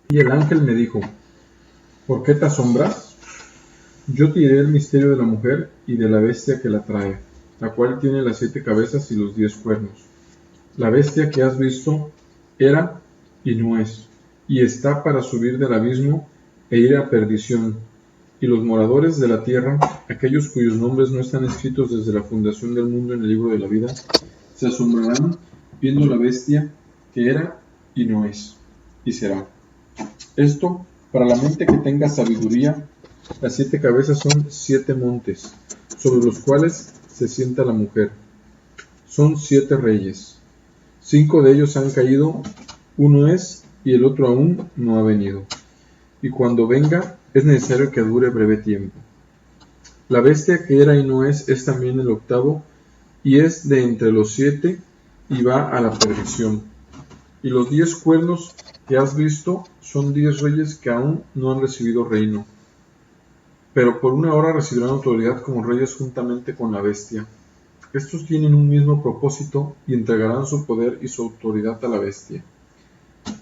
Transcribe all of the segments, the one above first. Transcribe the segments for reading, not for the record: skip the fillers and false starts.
Y el ángel me dijo: ¿por qué te asombras? Yo te diré el misterio de la mujer y de la bestia que la trae, la cual tiene las 7 cabezas y los 10 cuernos. La bestia que has visto era y no es, y está para subir del abismo e ir a perdición. Y los moradores de la tierra, aquellos cuyos nombres no están escritos desde la fundación del mundo en el libro de la vida, se asombrarán viendo la bestia que era y no es, y será. Esto, para la mente que tenga sabiduría, las 7 cabezas son 7 montes, sobre los cuales se sienta la mujer. Son 7 reyes. 5 de ellos han caído, uno es, y el otro aún no ha venido. Y cuando venga, es necesario que dure breve tiempo. La bestia que era y no es también el octavo, y es de entre los 7, y va a la perdición. Y los 10 cuernos que has visto son 10 reyes que aún no han recibido reino, pero por una hora recibirán autoridad como reyes juntamente con la bestia. Estos tienen un mismo propósito y entregarán su poder y su autoridad a la bestia.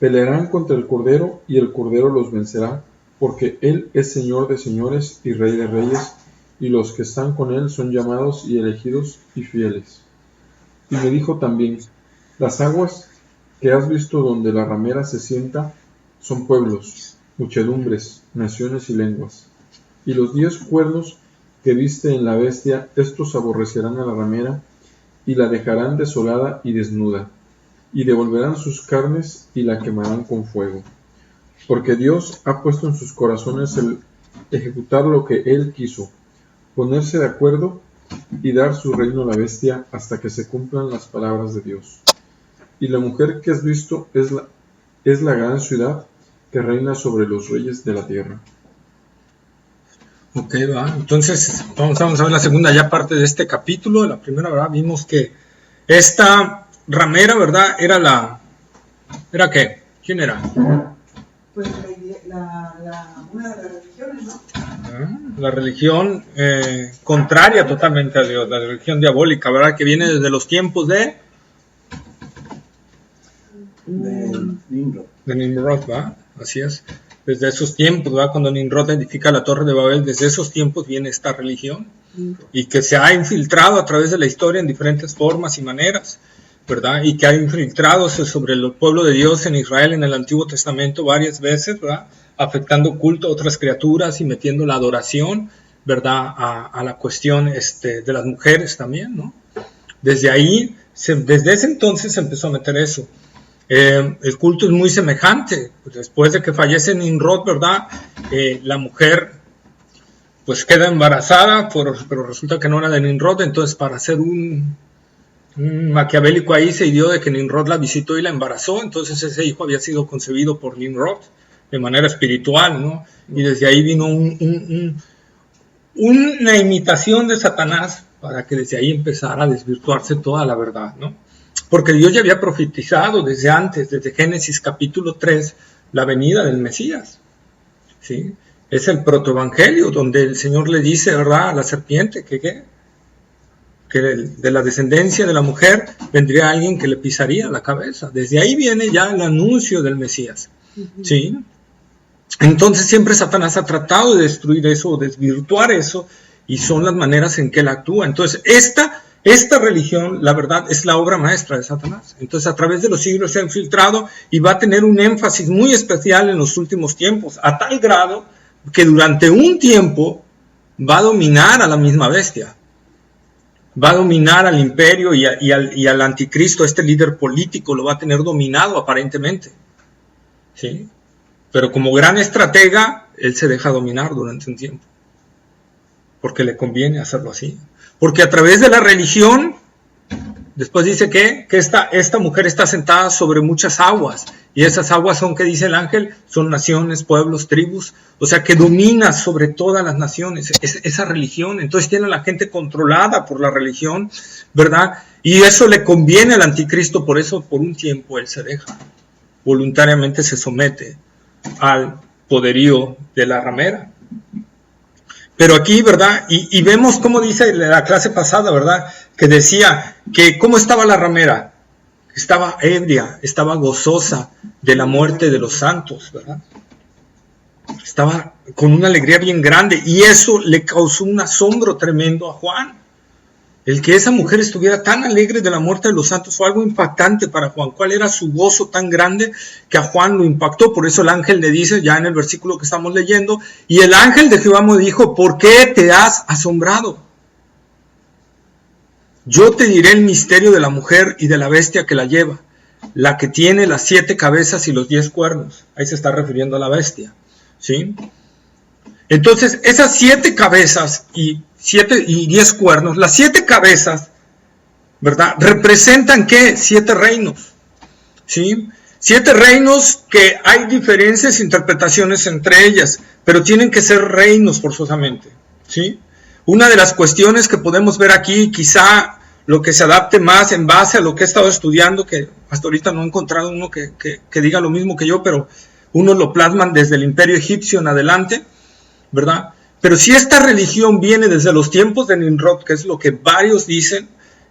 Pelearán contra el Cordero y el Cordero los vencerá, porque Él es Señor de señores y Rey de reyes, y los que están con Él son llamados y elegidos y fieles. Y me dijo también: las aguas que has visto donde la ramera se sienta son pueblos, muchedumbres, naciones y lenguas. Y los 10 cuernos que viste en la bestia, estos aborrecerán a la ramera, y la dejarán desolada y desnuda, y devolverán sus carnes y la quemarán con fuego. Porque Dios ha puesto en sus corazones el ejecutar lo que Él quiso, ponerse de acuerdo y dar su reino a la bestia hasta que se cumplan las palabras de Dios. Y la mujer que has visto es la gran ciudad que reina sobre los reyes de la tierra. Ok, va. Entonces vamos a ver la segunda ya parte de este capítulo. La primera, ¿verdad? Vimos que esta ramera, ¿verdad? ¿Era qué? ¿Quién era? Pues una de las religiones, ¿no? La religión contraria totalmente a Dios, la religión diabólica, ¿verdad? Que viene desde los tiempos de Nimrod, ¿va? Así es. Desde esos tiempos, ¿verdad? Cuando Nimrod edifica la Torre de Babel, desde esos tiempos viene esta religión y que se ha infiltrado a través de la historia en diferentes formas y maneras, ¿verdad? Y que ha infiltrado sobre el pueblo de Dios en Israel en el Antiguo Testamento varias veces, ¿verdad? Afectando culto a otras criaturas y metiendo la adoración, ¿verdad? A la cuestión de las mujeres también, ¿no? Desde ahí, desde ese entonces se empezó a meter eso. El culto es muy semejante. Después de que fallece Nimrod, ¿verdad? La mujer pues queda embarazada, pero resulta que no era de Nimrod. Entonces, para hacer un maquiavélico ahí, se dio de que Nimrod la visitó y la embarazó. Entonces ese hijo había sido concebido por Nimrod de manera espiritual, ¿no? Y desde ahí vino una imitación de Satanás para que desde ahí empezara a desvirtuarse toda la verdad, ¿no? Porque Dios ya había profetizado desde antes, desde Génesis capítulo 3, la venida del Mesías, ¿sí? Es el protoevangelio donde el Señor le dice, ¿verdad?, a la serpiente que de la descendencia de la mujer vendría alguien que le pisaría la cabeza. Desde ahí viene ya el anuncio del Mesías, ¿sí? Entonces siempre Satanás ha tratado de destruir eso, desvirtuar eso, y son las maneras en que él actúa. Entonces esta religión, la verdad, es la obra maestra de Satanás. Entonces a través de los siglos se ha infiltrado y va a tener un énfasis muy especial en los últimos tiempos, a tal grado que durante un tiempo va a dominar a la misma bestia. Va a dominar al imperio y al anticristo, este líder político, lo va a tener dominado aparentemente, ¿sí? Pero como gran estratega, él se deja dominar durante un tiempo, porque le conviene hacerlo así. Porque a través de la religión, después dice que esta mujer está sentada sobre muchas aguas, y esas aguas son, que dice el ángel, son naciones, pueblos, tribus, o sea que domina sobre todas las naciones, esa religión. Entonces tiene a la gente controlada por la religión, ¿verdad? Y eso le conviene al anticristo, por eso por un tiempo él se deja, voluntariamente se somete al poderío de la ramera. Pero aquí, ¿verdad? Y vemos cómo dice la clase pasada, ¿verdad? Que decía que cómo estaba la ramera, estaba ebria, estaba gozosa de la muerte de los santos, ¿verdad? Estaba con una alegría bien grande y eso le causó un asombro tremendo a Juan. El que esa mujer estuviera tan alegre de la muerte de los santos fue algo impactante para Juan. ¿Cuál era su gozo tan grande que a Juan lo impactó? Por eso el ángel le dice, ya en el versículo que estamos leyendo, y el ángel de Jehová me dijo, ¿por qué te has asombrado? Yo te diré el misterio de la mujer y de la bestia que la lleva, la que tiene las 7 cabezas y los 10 cuernos. Ahí se está refiriendo a la bestia, ¿sí? Entonces, esas 7 cabezas y 10 cuernos, las 7 cabezas, ¿verdad? Representan, ¿qué? 7 reinos, ¿sí? 7 reinos que hay diferentes interpretaciones entre ellas, pero tienen que ser reinos forzosamente, ¿sí? Una de las cuestiones que podemos ver aquí, quizá lo que se adapte más en base a lo que he estado estudiando, que hasta ahorita no he encontrado uno que diga lo mismo que yo, pero unos lo plasman desde el imperio egipcio en adelante, ¿verdad? Pero si esta religión viene desde los tiempos de Nimrod, que es lo que varios dicen,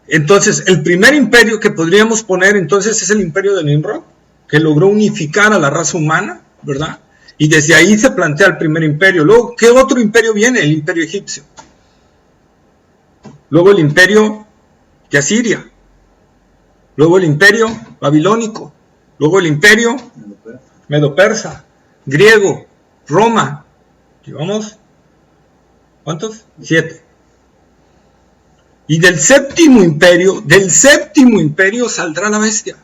entonces el primer imperio que podríamos poner entonces es el imperio de Nimrod, que logró unificar a la raza humana, ¿verdad? Y desde ahí se plantea el primer imperio. Luego, ¿qué otro imperio viene? El imperio egipcio. Luego el imperio de Asiria. Luego el imperio babilónico. Luego el imperio medo-persa, griego, Roma. ¿Llevamos? ¿Cuántos? 7. Y del séptimo imperio saldrá la bestia.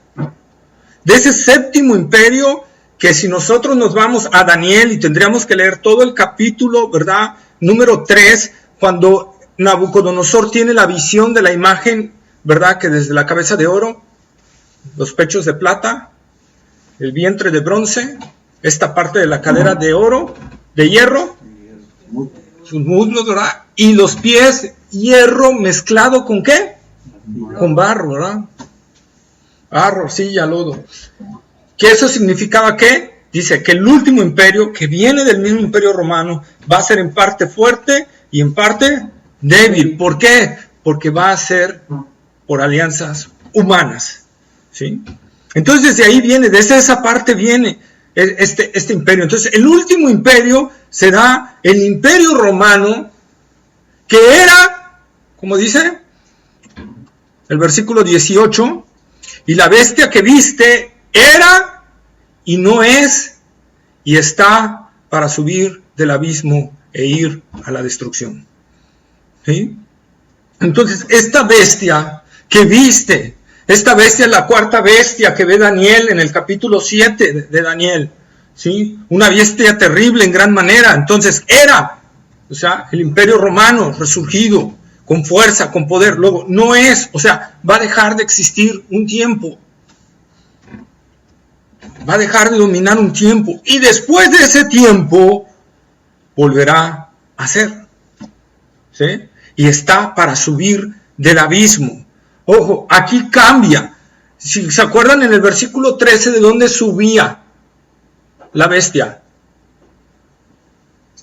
De ese séptimo imperio, que si nosotros nos vamos a Daniel y tendríamos que leer todo el capítulo, ¿verdad? Número 3, cuando Nabucodonosor tiene la visión de la imagen, ¿verdad? Que desde la cabeza de oro, los pechos de plata, el vientre de bronce, esta parte de la cadera de oro, de hierro, sus muslos, ¿verdad? Y los pies, hierro mezclado con ¿qué? Con barro, ¿verdad? Barro, arcilla, lodo. ¿Qué eso significaba qué? Dice que el último imperio, que viene del mismo imperio romano, va a ser en parte fuerte y en parte débil. ¿Por qué? Porque va a ser por alianzas humanas, ¿sí? Entonces desde ahí viene, desde esa parte viene este imperio. Entonces el último imperio será el imperio romano, que era, como dice el versículo 18, y la bestia que viste era y no es y está para subir del abismo e ir a la destrucción, ¿sí? Entonces esta bestia que viste, esta bestia es la cuarta bestia que ve Daniel en el capítulo 7 de Daniel, ¿sí? Una bestia terrible en gran manera. Entonces era, o sea, el imperio romano resurgido, con fuerza, con poder. Luego, no es, o sea, va a dejar de existir un tiempo. Va a dejar de dominar un tiempo. Y después de ese tiempo, volverá a ser, ¿sí? Y está para subir del abismo. Ojo, aquí cambia. Si se acuerdan en el versículo 13, ¿de dónde subía la bestia?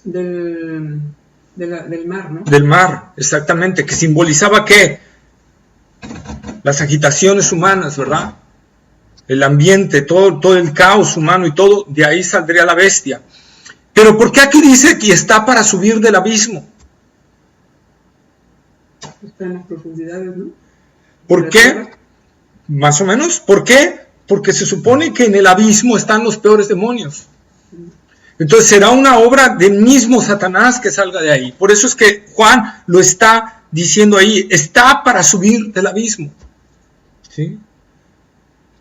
Del mar, ¿no? Del mar, exactamente, que simbolizaba ¿qué? Las agitaciones humanas, ¿verdad? El ambiente, todo el caos humano y todo, de ahí saldría la bestia. Pero ¿por qué aquí dice que está para subir del abismo? Está en las profundidades, ¿no? ¿Por qué? Más o menos. ¿Por qué? Porque se supone que en el abismo están los peores demonios. Entonces será una obra del mismo Satanás que salga de ahí. Por eso es que Juan lo está diciendo ahí. Está para subir del abismo, ¿sí?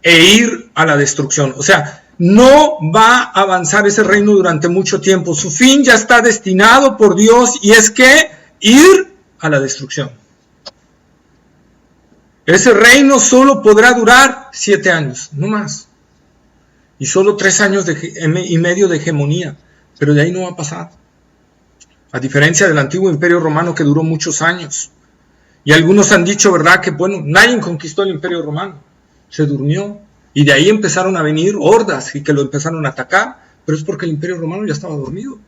E ir a la destrucción. O sea, no va a avanzar ese reino durante mucho tiempo. Su fin ya está destinado por Dios y es que ir a la destrucción. Ese reino solo podrá durar 7 años, no más. Y solo 3 años y medio de hegemonía. Pero de ahí no va a pasar. A diferencia del antiguo imperio romano que duró muchos años. Y algunos han dicho, ¿verdad? Que bueno, nadie conquistó el imperio romano. Se durmió. Y de ahí empezaron a venir hordas y que lo empezaron a atacar. Pero es porque el imperio romano ya estaba dormido.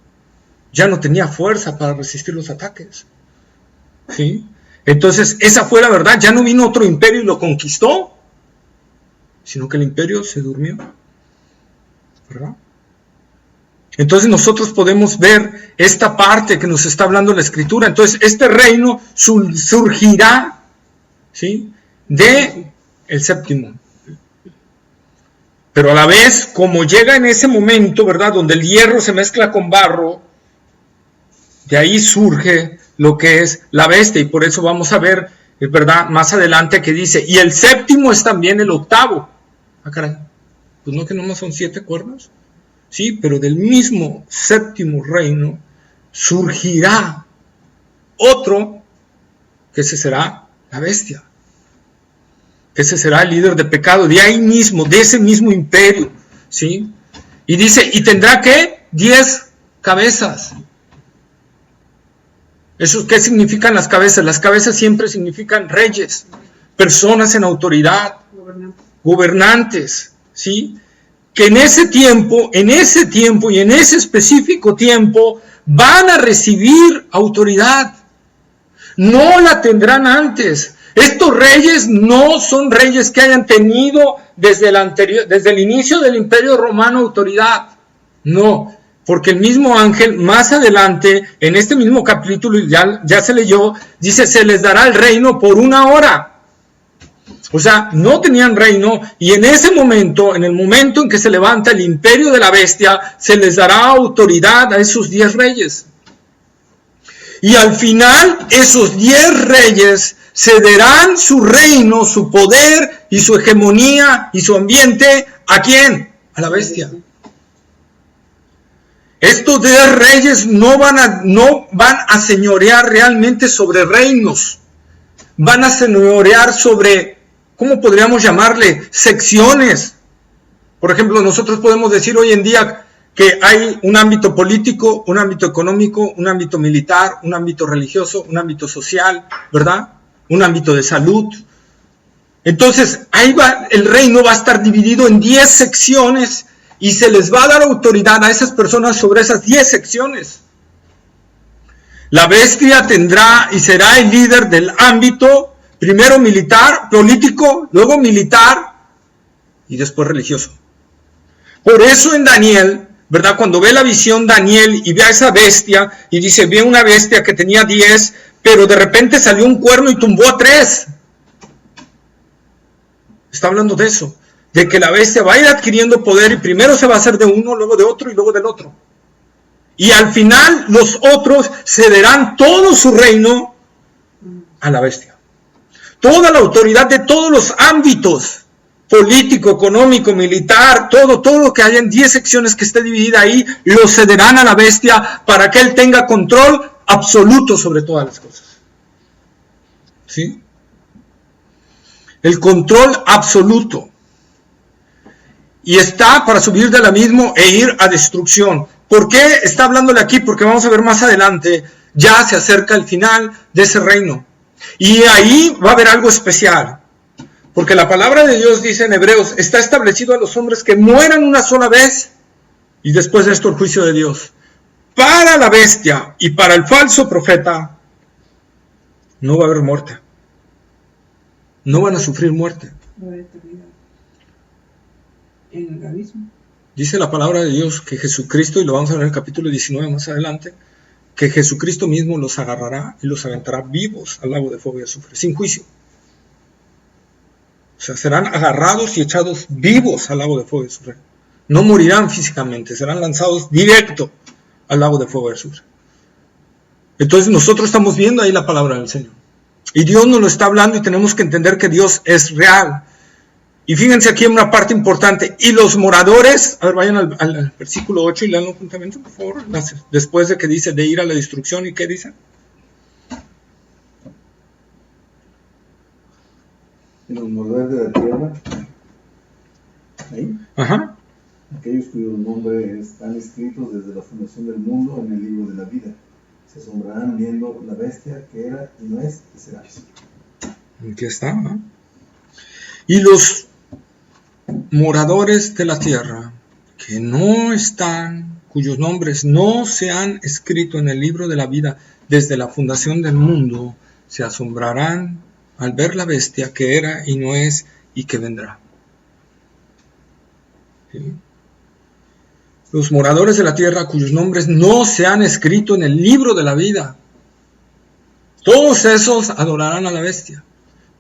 Ya no tenía fuerza para resistir los ataques. ¿Sí? Entonces, esa fue la verdad. Ya no vino otro imperio y lo conquistó. sino que el imperio se durmió, ¿verdad? Entonces nosotros podemos ver esta parte que nos está hablando la Escritura. Entonces este reino surgirá, ¿sí?, de el séptimo. Pero a la vez, como llega en ese momento, ¿verdad?, donde el hierro se mezcla con barro, de ahí surge lo que es la bestia. Y por eso vamos a ver, ¿verdad?, más adelante que dice, y el séptimo es también el octavo. Ah, caray, pues no que nomás son 7 cuernos. Sí, pero del mismo séptimo reino surgirá otro, que ese será la bestia. Ese será el líder de pecado, de ahí mismo, de ese mismo imperio, ¿sí? Y dice, ¿y tendrá qué? 10 cabezas. ¿Eso qué significan las cabezas? Las cabezas siempre significan reyes, personas en autoridad, gobernantes, ¿sí? Que en ese tiempo y en ese específico tiempo van a recibir autoridad. No la tendrán antes. Estos reyes no son reyes que hayan tenido desde el inicio del Imperio Romano autoridad. No, porque el mismo ángel más adelante, en este mismo capítulo, ya se leyó, dice, se les dará el reino por 1 hora. O sea, no tenían reino, y en ese momento, en el momento en que se levanta el imperio de la bestia, se les dará autoridad a esos 10 reyes. Y al final, esos 10 reyes cederán su reino, su poder y su hegemonía y su ambiente, ¿a quién? A la bestia. Estos 10 reyes no van a señorear realmente sobre reinos, van a señorear sobre, ¿cómo podríamos llamarle? Secciones. Por ejemplo, nosotros podemos decir hoy en día que hay un ámbito político, un ámbito económico, un ámbito militar, un ámbito religioso, un ámbito social, ¿verdad? Un ámbito de salud. Entonces, ahí el reino va a estar dividido en 10 secciones y se les va a dar autoridad a esas personas sobre esas 10 secciones. La bestia tendrá y será el líder del ámbito, primero militar, político, luego militar y después religioso. Por eso en Daniel, ¿verdad?, cuando ve la visión Daniel y ve a esa bestia y dice, ve una bestia que tenía 10, pero de repente salió un cuerno y tumbó a 3. Está hablando de eso, de que la bestia va a ir adquiriendo poder y primero se va a hacer de uno, luego de otro y luego del otro. Y al final los otros cederán todo su reino a la bestia. Toda la autoridad de todos los ámbitos, político, económico, militar, todo lo que haya en 10 secciones que esté dividida ahí, lo cederán a la bestia para que él tenga control absoluto sobre todas las cosas. ¿Sí? El control absoluto. Y está para subir del abismo e ir a destrucción. ¿Por qué está hablándole aquí? Porque vamos a ver más adelante, ya se acerca el final de ese reino. Y ahí va a haber algo especial. Porque la palabra de Dios dice en Hebreos, está establecido a los hombres que mueran una sola vez y después de esto el juicio de Dios. Para la bestia y para el falso profeta no va a haber muerte. No van a sufrir muerte. En el abismo. Dice la palabra de Dios que Jesucristo, y lo vamos a ver en el capítulo 19 más adelante, que Jesucristo mismo los agarrará y los aventará vivos al lago de fuego y azufre, sin juicio. O sea, serán agarrados y echados vivos al lago de fuego y azufre. No morirán físicamente, serán lanzados directo al lago de fuego y azufre. Entonces nosotros estamos viendo ahí la palabra del Señor. Y Dios nos lo está hablando y tenemos que entender que Dios es real. Y fíjense aquí en una parte importante. Y los moradores, a ver, vayan al versículo 8 y leanlo juntamente, por favor. Después de que dice de ir a la destrucción, ¿y qué dice? Y los moradores de la tierra, ¿ahí? Ajá. Aquellos cuyos nombres están escritos desde la fundación del mundo en el libro de la vida, se asombrarán viendo la bestia que era y no es y será. Aquí está, ¿eh? Y los moradores de la tierra que no están, cuyos nombres no se han escrito en el libro de la vida desde la fundación del mundo, se asombrarán al ver la bestia que era y no es y que vendrá. ¿Sí? Los moradores de la tierra cuyos nombres no se han escrito en el libro de la vida, todos esos adorarán a la bestia.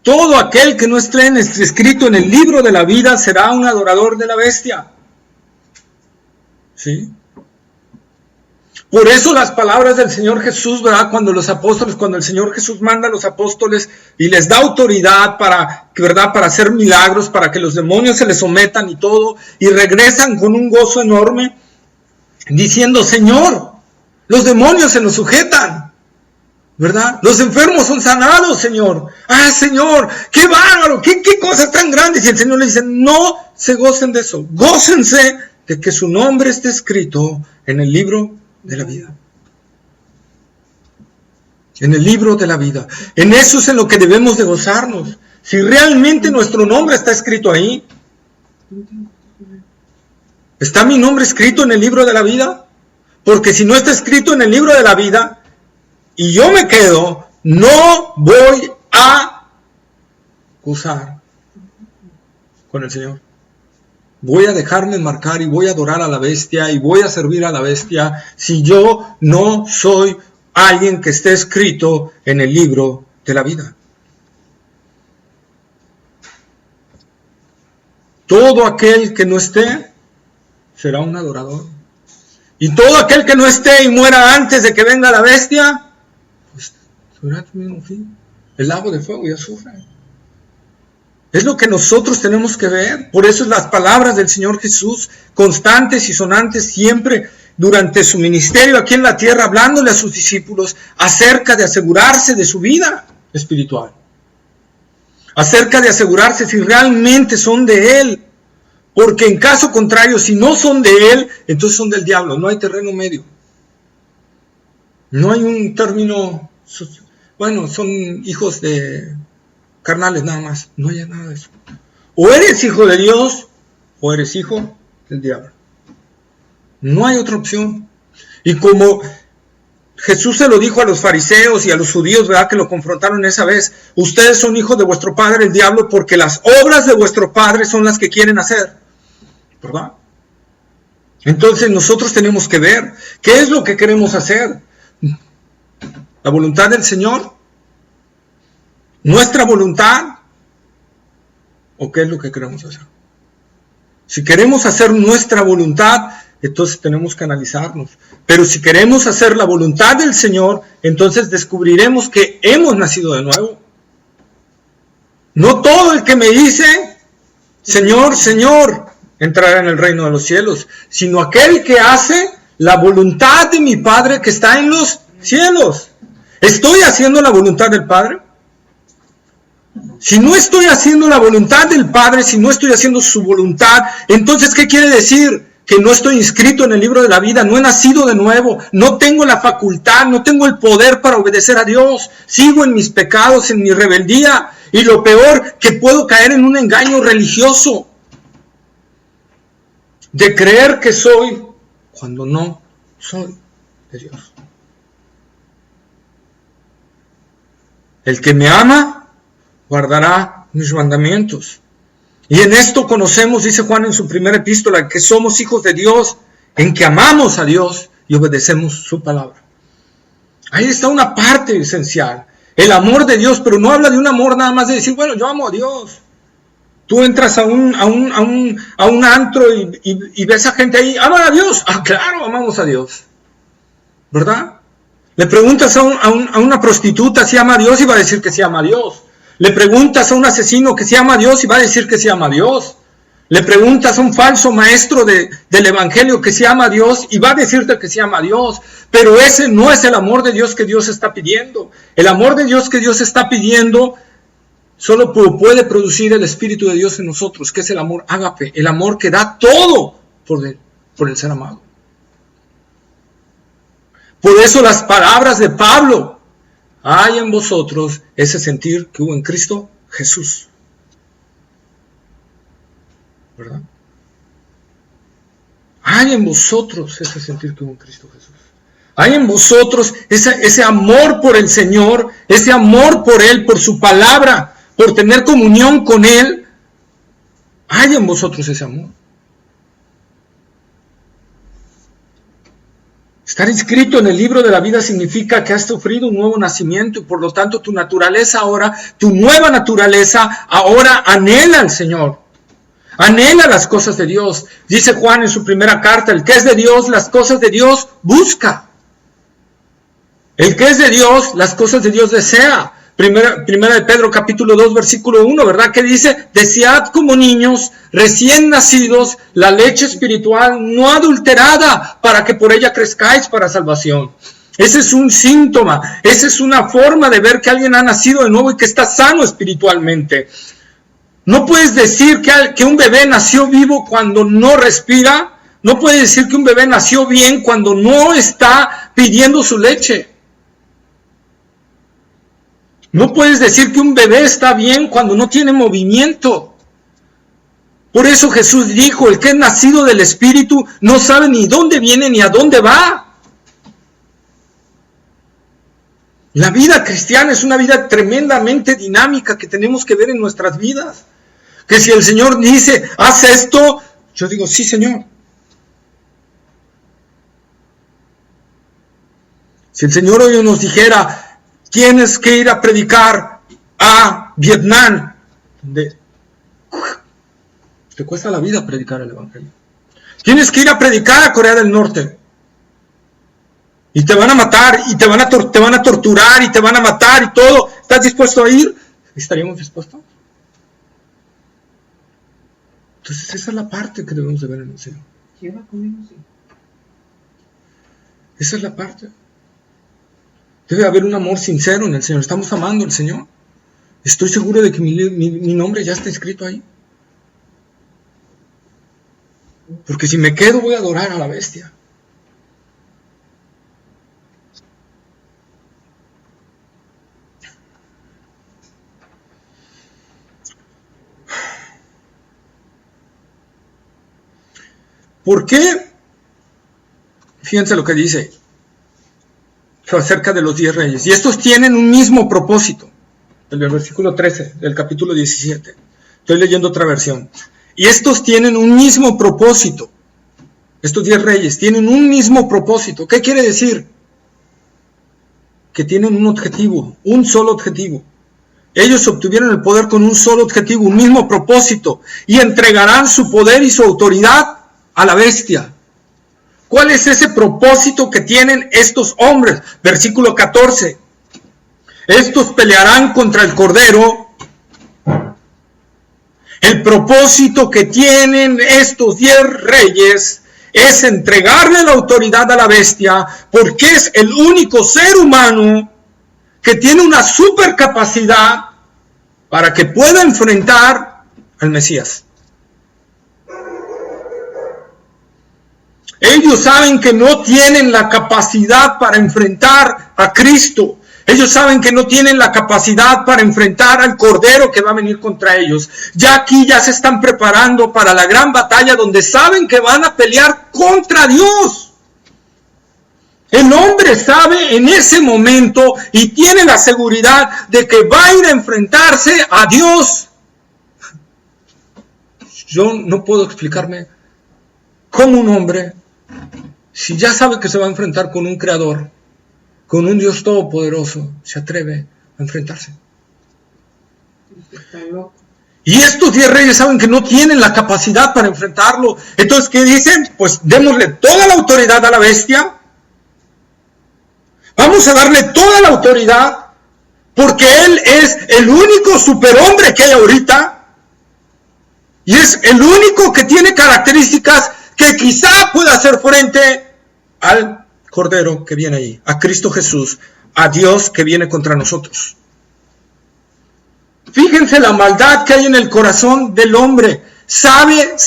Todo aquel que no esté escrito en el libro de la vida será un adorador de la bestia. ¿Sí? Por eso las palabras del Señor Jesús, ¿verdad? Cuando el Señor Jesús manda a los apóstoles y les da autoridad para, ¿verdad? Para hacer milagros, para que los demonios se les sometan y todo, y regresan con un gozo enorme, diciendo, Señor, los demonios se nos sujetan, ¿verdad? Los enfermos son sanados, Señor. Ah, Señor, qué bárbaro, qué cosas tan grandes. Y el Señor le dice, no se gocen de eso, gócense de que su nombre esté escrito en el libro de la vida. En el libro de la vida. En eso es en lo que debemos de gozarnos. Si realmente nuestro nombre está escrito ahí. ¿Está mi nombre escrito en el libro de la vida? Porque si no está escrito en el libro de la vida y yo me quedo, no voy a gozar con el Señor. Voy a dejarme marcar y voy a adorar a la bestia y voy a servir a la bestia si yo no soy alguien que esté escrito en el libro de la vida. Todo aquel que no esté será un adorador. Y todo aquel que no esté y muera antes de que venga la bestia, pues será tu mismo fin. El lago de fuego y azufre. Es lo que nosotros tenemos que ver. Por eso las palabras del Señor Jesús, constantes y sonantes siempre durante su ministerio aquí en la tierra, hablándole a sus discípulos acerca de asegurarse de su vida espiritual. Acerca de asegurarse si realmente son de Él. Porque en caso contrario, si no son de Él, entonces son del diablo. No hay terreno medio. No hay un término, bueno, son hijos de carnales nada más, no hay nada de eso. O eres hijo de Dios, o eres hijo del diablo. No hay otra opción. Y como Jesús se lo dijo a los fariseos y a los judíos, ¿verdad? Que lo confrontaron esa vez. Ustedes son hijos de vuestro padre el diablo porque las obras de vuestro padre son las que quieren hacer. ¿Verdad? Entonces nosotros tenemos que ver qué es lo que queremos hacer. ¿La voluntad del Señor? ¿Nuestra voluntad? ¿O qué es lo que queremos hacer? Si queremos hacer nuestra voluntad, entonces tenemos que analizarnos. Pero si queremos hacer la voluntad del Señor, entonces descubriremos que hemos nacido de nuevo. No todo el que me dice, Señor, Señor, entrará en el reino de los cielos, sino aquel que hace la voluntad de mi Padre que está en los cielos. ¿Estoy haciendo la voluntad del Padre? Si no estoy haciendo la voluntad del Padre, si no estoy haciendo su voluntad, entonces ¿qué quiere decir? Que no estoy inscrito en el libro de la vida, no he nacido de nuevo, no tengo la facultad, no tengo el poder para obedecer a Dios, sigo en mis pecados, en mi rebeldía, y lo peor, que puedo caer en un engaño religioso, de creer que soy, cuando no soy de Dios. El que me ama, guardará mis mandamientos. Y en esto conocemos, dice Juan en su primera epístola, que somos hijos de Dios, en que amamos a Dios y obedecemos su palabra. Ahí está una parte esencial, el amor de Dios, pero no habla de un amor nada más de decir, bueno, yo amo a Dios. Tú entras a un antro y ves a gente ahí, ¿aman a Dios? Ah, claro, amamos a Dios. ¿Verdad? Le preguntas a una prostituta si ama a Dios y va a decir que sí ama a Dios. Le preguntas a un asesino que se ama a Dios y va a decir que se ama a Dios. Le preguntas a un falso maestro del evangelio que se ama a Dios y va a decirte que se ama a Dios. Pero ese no es el amor de Dios que Dios está pidiendo. El amor de Dios que Dios está pidiendo solo puede producir el Espíritu de Dios en nosotros, que es el amor ágape, el amor que da todo por el ser amado. Por eso las palabras de Pablo, hay en vosotros ese sentir que hubo en Cristo Jesús. ¿Verdad? Hay en vosotros ese sentir que hubo en Cristo Jesús. Hay en vosotros ese amor por el Señor, ese amor por Él, por su palabra, por tener comunión con Él. Hay en vosotros ese amor. Estar inscrito en el libro de la vida significa que has sufrido un nuevo nacimiento y por lo tanto tu naturaleza ahora, tu nueva naturaleza ahora anhela al Señor. Anhela las cosas de Dios. Dice Juan en su primera carta, el que es de Dios, las cosas de Dios busca. El que es de Dios, las cosas de Dios desea. Primera de Pedro capítulo 2 versículo 1, ¿verdad? Que dice, desead como niños recién nacidos la leche espiritual no adulterada para que por ella crezcáis para salvación. Ese es un síntoma, esa es una forma de ver que alguien ha nacido de nuevo y que está sano espiritualmente. No puedes decir que un bebé nació vivo cuando no respira. No puedes decir que un bebé nació bien cuando no está pidiendo su leche. No puedes decir que un bebé está bien cuando no tiene movimiento. Por eso Jesús dijo, el que es nacido del Espíritu no sabe ni dónde viene ni a dónde va. La vida cristiana es una vida tremendamente dinámica que tenemos que ver en nuestras vidas. Que si el Señor dice, haz esto, yo digo, sí, Señor. Si el Señor hoy nos dijera, tienes que ir a predicar a Vietnam, te cuesta la vida predicar el Evangelio. Tienes que ir a predicar a Corea del Norte. Y te van a matar, y te van a torturar, y te van a matar, y todo. ¿Estás dispuesto a ir? ¿Estaríamos dispuestos? Entonces esa es la parte que debemos de ver en el Señor. Lleva conmigo, sí. Esa es la parte. Debe haber un amor sincero en el Señor. ¿Estamos amando al Señor? Estoy seguro de que mi nombre ya está escrito ahí. Porque si me quedo voy a adorar a la bestia. ¿Por qué? Fíjense lo que dice acerca de los 10 reyes. Y estos tienen un mismo propósito. El versículo 13 del capítulo 17. Estoy leyendo otra versión. Y estos tienen un mismo propósito. Estos 10 reyes tienen un mismo propósito. ¿Qué quiere decir? Que tienen un objetivo, un solo objetivo. Ellos obtuvieron el poder con un solo objetivo, un mismo propósito. Y entregarán su poder y su autoridad a la bestia. ¿Cuál es ese propósito que tienen estos hombres? Versículo 14. Estos pelearán contra el Cordero. El propósito que tienen estos 10 reyes es entregarle la autoridad a la bestia, porque es el único ser humano que tiene una supercapacidad para que pueda enfrentar al Mesías. Ellos saben que no tienen la capacidad para enfrentar a Cristo. Ellos saben que no tienen la capacidad para enfrentar al Cordero que va a venir contra ellos. Ya aquí ya se están preparando para la gran batalla donde saben que van a pelear contra Dios. El hombre sabe en ese momento y tiene la seguridad de que va a ir a enfrentarse a Dios. Yo no puedo explicarme cómo un hombre, si ya sabe que se va a enfrentar con un creador, con un Dios todopoderoso, se atreve a enfrentarse. Está loco. Y estos 10 reyes saben que no tienen la capacidad para enfrentarlo. Entonces, ¿qué dicen? Pues démosle toda la autoridad a la bestia. Vamos a darle toda la autoridad, porque él es el único superhombre que hay ahorita. Y es el único que tiene características que quizá pueda hacer frente al Cordero que viene ahí, a Cristo Jesús, a Dios que viene contra nosotros. Fíjense la maldad que hay en el corazón del hombre. Sabe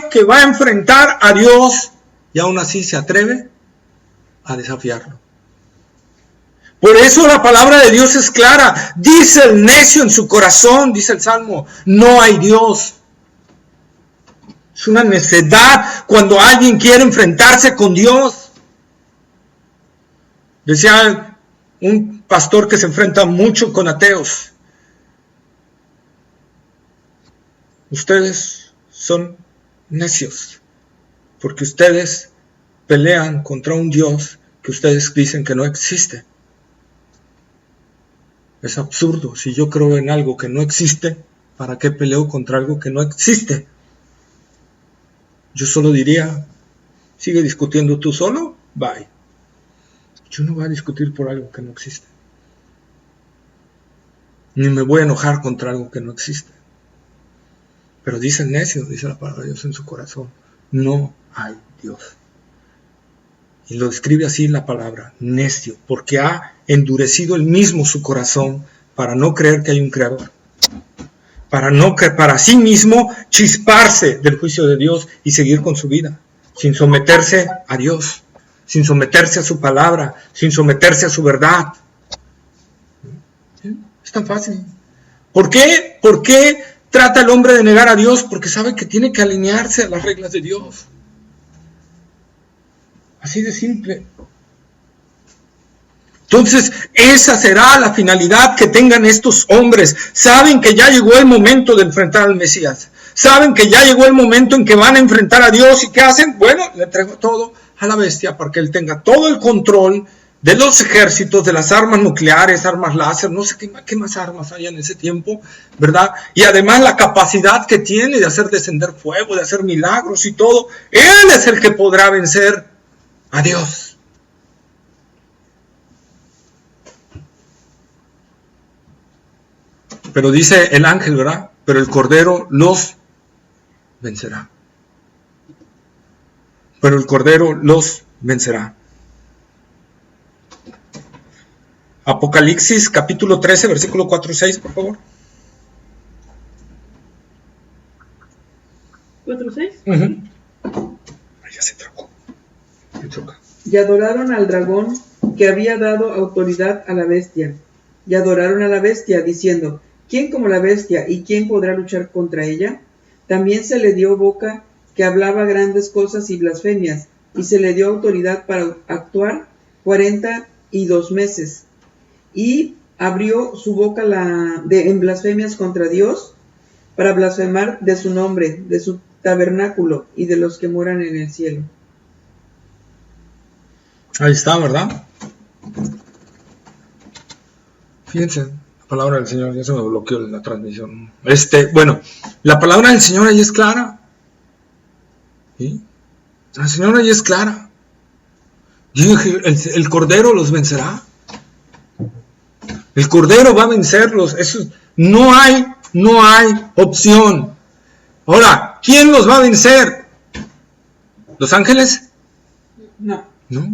que va a enfrentar a Dios y aún así se atreve a desafiarlo. Por eso la palabra de Dios es clara. Dice el necio en su corazón, dice el Salmo, no hay Dios. Es una necedad cuando alguien quiere enfrentarse con Dios. Decía un pastor que se enfrenta mucho con ateos. Ustedes son necios, porque ustedes pelean contra un Dios que ustedes dicen que no existe. Es absurdo. Si yo creo en algo que no existe, ¿para qué peleo contra algo que no existe? Yo solo diría, sigue discutiendo tú solo, bye. Yo no voy a discutir por algo que no existe. Ni me voy a enojar contra algo que no existe. Pero dice el necio, dice la palabra de Dios en su corazón, no hay Dios. Y lo describe así la palabra, necio, porque ha endurecido él mismo su corazón para no creer que hay un creador. Para sí mismo chisparse del juicio de Dios y seguir con su vida, sin someterse a Dios, sin someterse a su palabra, sin someterse a su verdad. Es tan fácil. ¿Por qué? ¿Por qué trata el hombre de negar a Dios? Porque sabe que tiene que alinearse a las reglas de Dios. Así de simple. Entonces, esa será la finalidad que tengan estos hombres. Saben que ya llegó el momento de enfrentar al Mesías. Saben que ya llegó el momento en que van a enfrentar a Dios. ¿Y qué hacen? Bueno, le entrego todo a la bestia para que él tenga todo el control de los ejércitos, de las armas nucleares, armas láser, no sé qué más armas hay en ese tiempo, ¿verdad? Y además la capacidad que tiene de hacer descender fuego, de hacer milagros y todo. Él es el que podrá vencer a Dios. Pero dice el ángel, ¿verdad? Pero el Cordero los vencerá. Pero el Cordero los vencerá. Apocalipsis capítulo 13, versículo 4 y 6, por favor. 4:6. Ya se trocó. Y adoraron al dragón que había dado autoridad a la bestia. Y adoraron a la bestia, diciendo, ¿quién como la bestia y quién podrá luchar contra ella? También se le dio boca que hablaba grandes cosas y blasfemias, y se le dio autoridad para actuar 42 meses. Y abrió su boca en blasfemias contra Dios, para blasfemar de su nombre, de su tabernáculo y de los que moran en el cielo. Ahí está, ¿verdad? Fíjense, la palabra del Señor, ya se me bloqueó la transmisión. Bueno, la palabra del Señor ahí es clara. ¿Sí? La Señora ahí es clara. Dije, el Cordero los vencerá. El Cordero va a vencerlos. Eso, no hay opción. Ahora, ¿quién los va a vencer? ¿Los ángeles? No. No.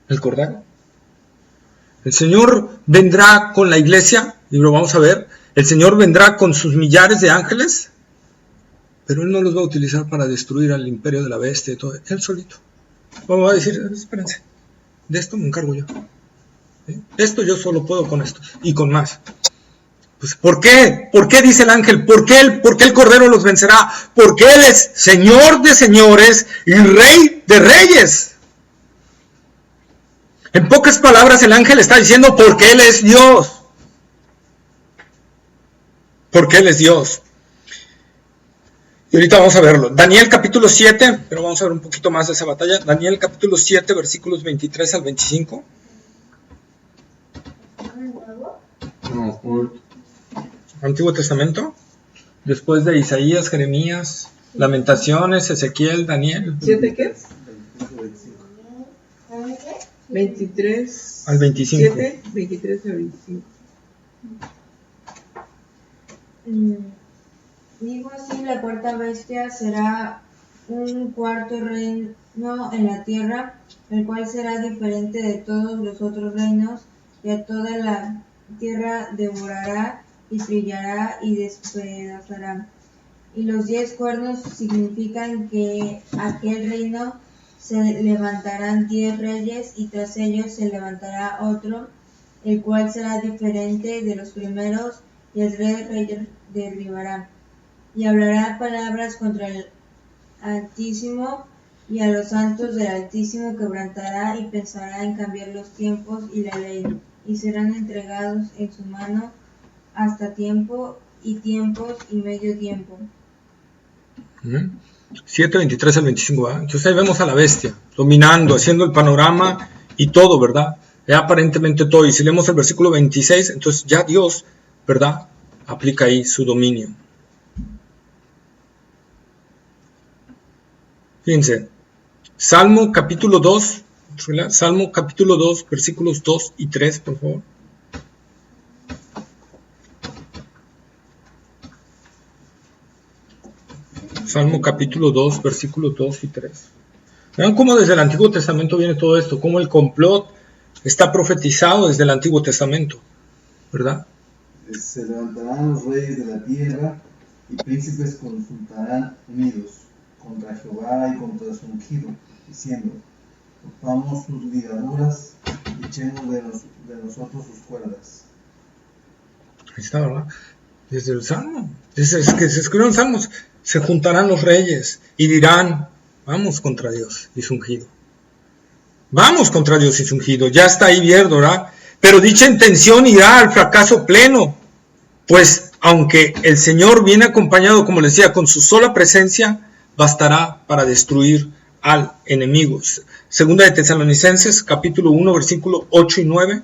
El Cordero. El Señor vendrá con la iglesia, y lo vamos a ver. El Señor vendrá con sus millares de ángeles, pero Él no los va a utilizar para destruir al imperio de la bestia y todo. Él solito. Vamos a decir, espérense, de esto me encargo yo. ¿Sí? Esto yo solo puedo con esto y con más. Pues, ¿por qué? ¿Por qué dice el ángel? ¿Por qué el Cordero los vencerá? Porque Él es Señor de señores y Rey de reyes. En pocas palabras, el ángel está diciendo porque Él es Dios. Porque Él es Dios. Y ahorita vamos a verlo. Daniel capítulo 7, pero vamos a ver un poquito más de esa batalla. Daniel capítulo 7, versículos 23 al 25. No, Antiguo Testamento. Después de Isaías, Jeremías, Lamentaciones, Ezequiel, Daniel. ¿7 qué? 23 al 25. 7, 23 al 25. Digo así, la cuarta bestia será un cuarto reino en la tierra, el cual será diferente de todos los otros reinos, y a toda la tierra devorará y trillará y despedazará. Y los 10 cuernos significan que aquel reino se levantarán 10 reyes, y tras ellos se levantará otro, el cual será diferente de los primeros, y el rey derribará. Y hablará palabras contra el Altísimo, y a los santos del Altísimo quebrantará, y pensará en cambiar los tiempos y la ley, y serán entregados en su mano hasta tiempo y tiempos y medio tiempo. 7, 23 al 25, ¿verdad? Entonces ahí vemos a la bestia dominando, haciendo el panorama y todo, ¿verdad? Aparentemente todo. Y si leemos el versículo 26, entonces ya Dios, ¿verdad?, aplica ahí su dominio. Fíjense, Salmo capítulo 2, versículos 2 y 3, por favor. Salmo capítulo 2, versículos 2 y 3. Vean cómo desde el Antiguo Testamento viene todo esto, cómo el complot está profetizado desde el Antiguo Testamento, ¿verdad? Se levantarán los reyes de la tierra y príncipes consultarán unidos contra Jehová y contra su ungido, diciendo: rompamos sus ligaduras y echemos de nosotros sus cuerdas. Ahí está, ¿verdad? Desde el Salmo, desde que se escribieron salmos, se juntarán los reyes y dirán: vamos contra Dios y su ungido. Vamos contra Dios y su ungido. Ya está ahí bien, ¿verdad? Pero dicha intención irá al fracaso pleno, pues aunque el Señor viene acompañado, como les decía, con su sola presencia, bastará para destruir al enemigo. Segunda de Tesalonicenses, capítulo 1, versículo 8 y 9.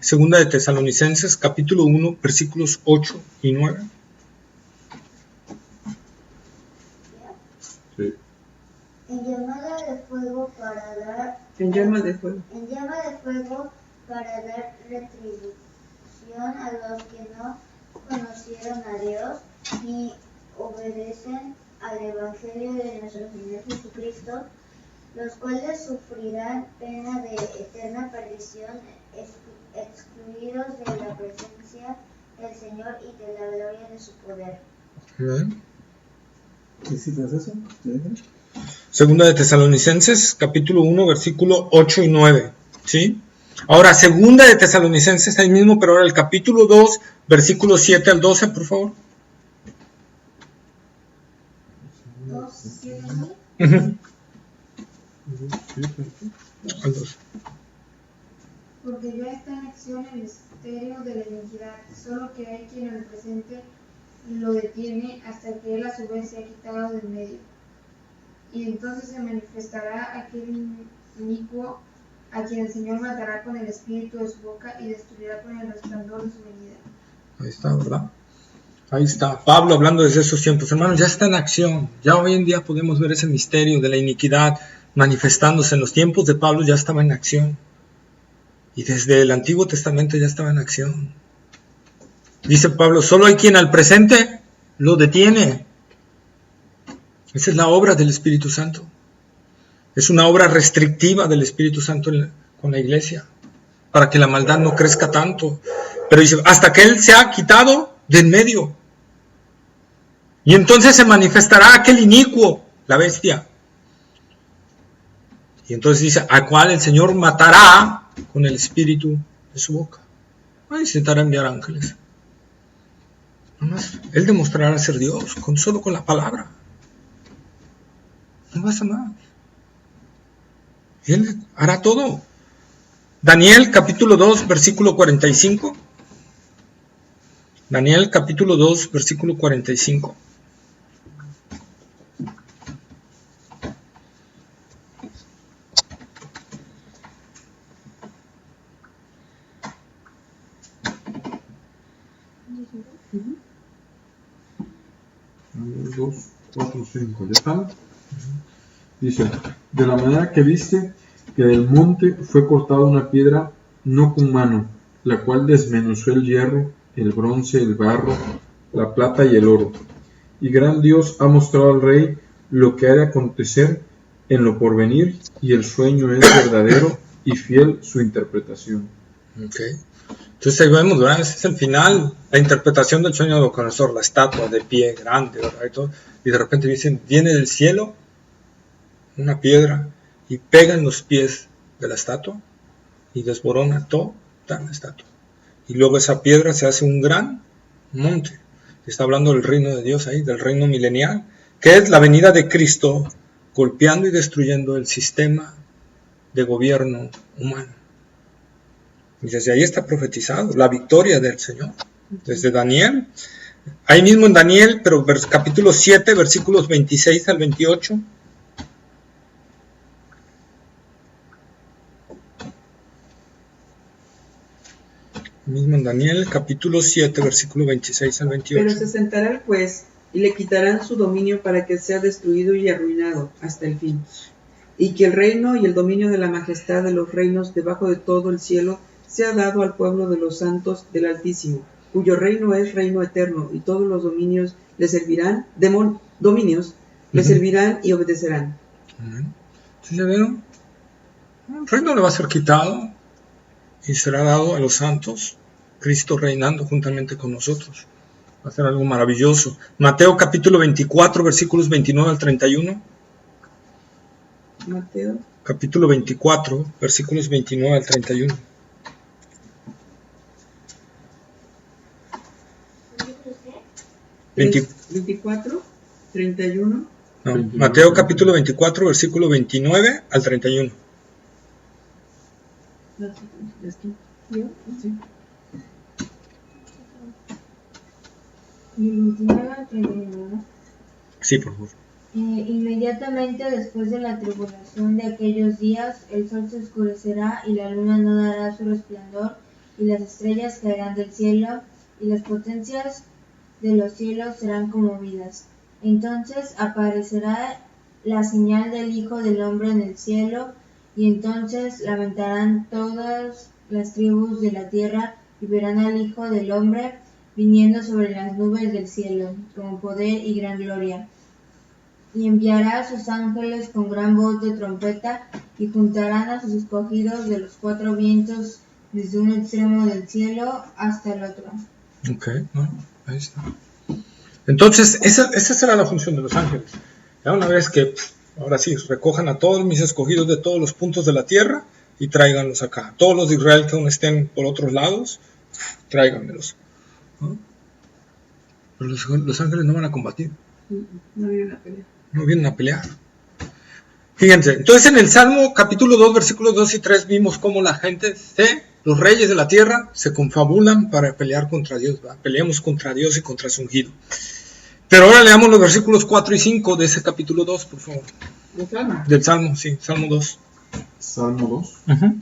Segunda de Tesalonicenses, capítulo 1, versículos 8 y 9. Sí. En llama de fuego para dar retribución a los que no conocieron a Dios ni obedecen al Evangelio de nuestro Señor Jesucristo, los cuales sufrirán pena de eterna perdición, excluidos de la presencia del Señor y de la gloria de su poder. ¿Qué cita es eso? Segunda de Tesalonicenses, capítulo 1, versículo 8 y 9. ¿Sí? Ahora, segunda de Tesalonicenses, ahí mismo, pero ahora el capítulo 2, versículo 7 al 12, por favor. 2:7. Al 12. Porque ya está en acción el misterio de la iniquidad, solo que hay quien en el presente lo detiene hasta que él a su vez se ha quitado del medio. Y entonces se manifestará aquel inicuo a quien el Señor matará con el espíritu de su boca y destruirá con el resplandor de su venida. Ahí está, ¿verdad? Ahí está. Pablo hablando desde esos tiempos. Hermanos, ya está en acción. Ya hoy en día podemos ver ese misterio de la iniquidad manifestándose. En los tiempos de Pablo ya estaba en acción. Y desde el Antiguo Testamento ya estaba en acción. Dice Pablo, solo hay quien al presente lo detiene. Esa es la obra del Espíritu Santo. Es una obra restrictiva del Espíritu Santo con la iglesia, para que la maldad no crezca tanto. Pero dice, hasta que Él se ha quitado de en medio. Y entonces se manifestará aquel inicuo, la bestia. Y entonces dice, al cual el Señor matará con el espíritu de su boca. Va a intentar enviar ángeles. Nomás, Él demostrará ser Dios, solo con la palabra. No pasa nada. Él hará todo. Daniel capítulo 2, versículo 45. Daniel capítulo 2, versículo 45. Uno, 2, 4, 5. ¿Ya están? Dice, de la manera que viste que del monte fue cortada una piedra no con mano, la cual desmenuzó el hierro, el bronce, el barro, la plata y el oro. Y gran Dios ha mostrado al rey lo que ha de acontecer en lo porvenir, y el sueño es verdadero y fiel su interpretación. Okay. Entonces ahí vemos, ¿verdad? Ese es el final, la interpretación del sueño de Nabucodonosor, la estatua de pie grande, ¿verdad? Y de repente dicen, viene del cielo una piedra y pega en los pies de la estatua y desborona toda la estatua. Y luego esa piedra se hace un gran monte. Está hablando del reino de Dios ahí, del reino milenial, que es la venida de Cristo golpeando y destruyendo el sistema de gobierno humano. Y desde ahí está profetizado la victoria del Señor. Desde Daniel, ahí mismo en Daniel, pero capítulo 7, versículos 26 al 28. Mismo en Daniel, capítulo 7, versículo 26 al 28. Pero se sentará el juez y le quitarán su dominio para que sea destruido y arruinado hasta el fin. Y que el reino y el dominio de la majestad de los reinos debajo de todo el cielo sea dado al pueblo de los santos del Altísimo, cuyo reino es reino eterno, y todos los dominios le servirán, dominios le servirán y obedecerán. ¿Sí ya vieron? El reino le va a ser quitado y será dado a los santos, Cristo reinando juntamente con nosotros. Va a ser algo maravilloso. Mateo capítulo 24, versículos 29 al 31. Mateo. Capítulo 24, versículos 29 al 31. ¿24? 31. No, Mateo capítulo 24, versículo 29 al 31. Y el 29 al 31, ¿no? Sí, por favor. Inmediatamente después de la tribulación de aquellos días, el sol se oscurecerá y la luna no dará su resplandor, y las estrellas caerán del cielo, y las potencias de los cielos serán conmovidas. Entonces aparecerá la señal del Hijo del Hombre en el cielo, y entonces lamentarán todas las tribus de la tierra y verán al Hijo del Hombre viniendo sobre las nubes del cielo, con poder y gran gloria. Y enviará a sus ángeles con gran voz de trompeta, y juntarán a sus escogidos de los cuatro vientos, desde un extremo del cielo hasta el otro. Ok, bueno, ahí está. Entonces, esa será la función de los ángeles. Ya una vez que, ahora sí, recojan a todos mis escogidos de todos los puntos de la tierra y tráiganlos acá. Todos los de Israel que aún estén por otros lados, tráiganmelos. ¿No? Pero los ángeles no van a combatir. No vienen a pelear. No vienen a pelear. Fíjense, entonces en el Salmo capítulo 2, versículos 2 y 3 vimos cómo la gente, los reyes de la tierra, se confabulan para pelear contra Dios. ¿verdad? Peleamos contra Dios y contra su ungido. Pero ahora leamos los versículos 4 y 5 de ese capítulo 2, por favor. ¿De Salmo? Del Salmo, sí, Salmo 2. Salmo 2. Uh-huh.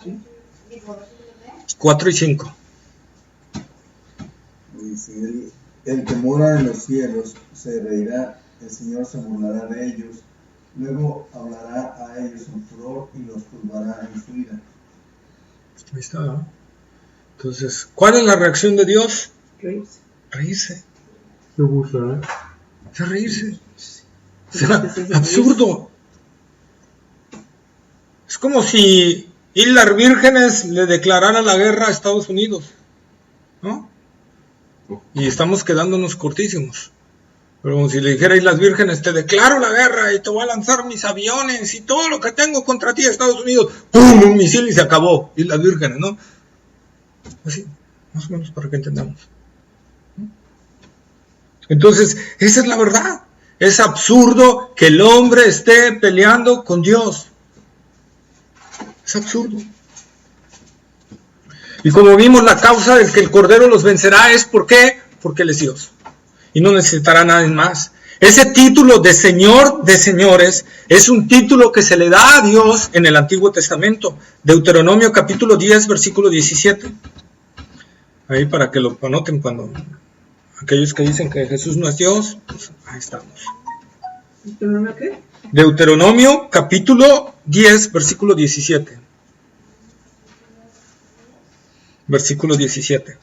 Sí. 4 y 5. Dice, el que mora en los cielos se reirá, el Señor se burlará de ellos, luego hablará a ellos en furor y los turbará en su ira. Ahí está, ¿no? Entonces, ¿cuál es la reacción de Dios? Reírse. Reírse. Se burlará. Es reírse. Será absurdo. Es como si Islas Vírgenes le declararan la guerra a Estados Unidos, ¿no? Y estamos quedándonos cortísimos. Pero como si le dijera a Islas Vírgenes, te declaro la guerra y te voy a lanzar mis aviones y todo lo que tengo contra ti, Estados Unidos. ¡Pum! Un misil y se acabó. Islas Vírgenes, ¿no? Así, más o menos para que entendamos. Entonces, esa es la verdad. Es absurdo que el hombre esté peleando con Dios. Es absurdo. Y como vimos, la causa del que el Cordero los vencerá es ¿por qué? Porque Él es Dios. Y no necesitará nada más. Ese título de Señor de Señores es un título que se le da a Dios en el Antiguo Testamento. Deuteronomio capítulo 10, versículo 17. Ahí para que lo anoten cuando aquellos que dicen que Jesús no es Dios, pues ahí estamos. ¿Deuteronomio qué? Deuteronomio capítulo 10, versículo 17. Versículo 17.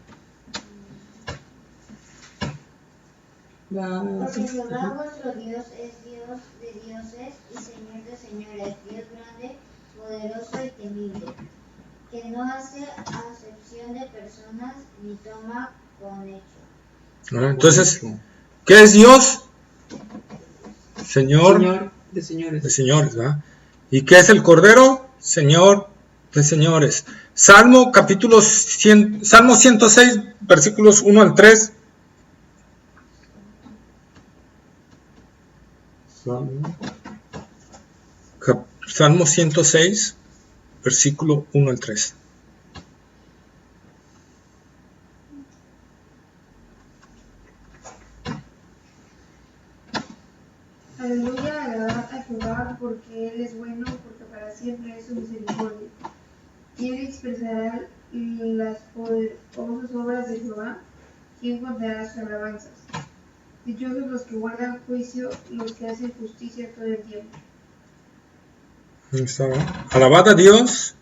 Porque Jehová vuestro Dios es Dios de dioses y Señor de señores, Dios grande, poderoso y temible, que no hace acepción de personas ni toma cohecho. Entonces, ¿qué es Dios? Señor de señores. De señores, ¿verdad? ¿Y qué es el Cordero? Señor de señores. Salmo 106, versículos 1 al 3. Salmo 106, versículo 1 al 3. Aleluya, alabad a Jehová porque Él es bueno, porque para siempre es su misericordia. ¿Quién expresará las poderosas obras de Jehová? ¿Quién contará sus alabanzas? Dichosos los que guardan juicio, los que hacen justicia todo el tiempo. Alabad a Dios.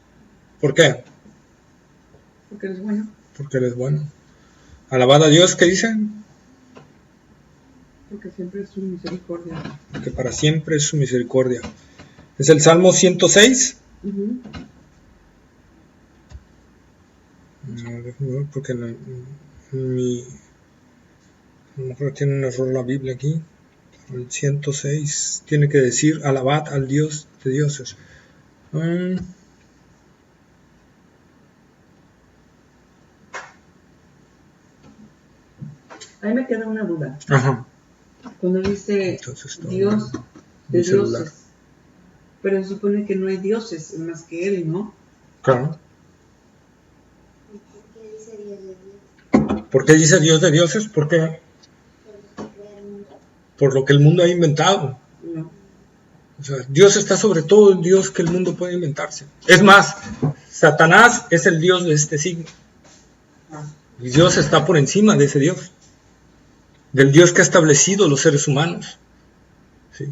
¿Por qué? Porque Él es bueno. Porque Él es bueno. Alabad a Dios, ¿qué dicen? Porque siempre es su misericordia. Porque para siempre es su misericordia. Es el Salmo 106. Uh-huh. No, porque a lo mejor tiene un error la Biblia aquí. El 106 tiene que decir alabad al Dios de dioses. Ahí me queda una duda. Ajá. Cuando dice Entonces, Dios de celular. dioses, pero se supone que no hay dioses más que Él, ¿no? Claro. ¿Por qué dice Dios de Dios? ¿Por qué dice Dios de dioses? ¿Por qué? Porque crea el mundo. Por lo que el mundo ha inventado. No. O sea, Dios está sobre todo el Dios que el mundo puede inventarse. Es más, Satanás es el Dios de este siglo. Y Dios está por encima de ese Dios. Del Dios que ha establecido los seres humanos. ¿Sí?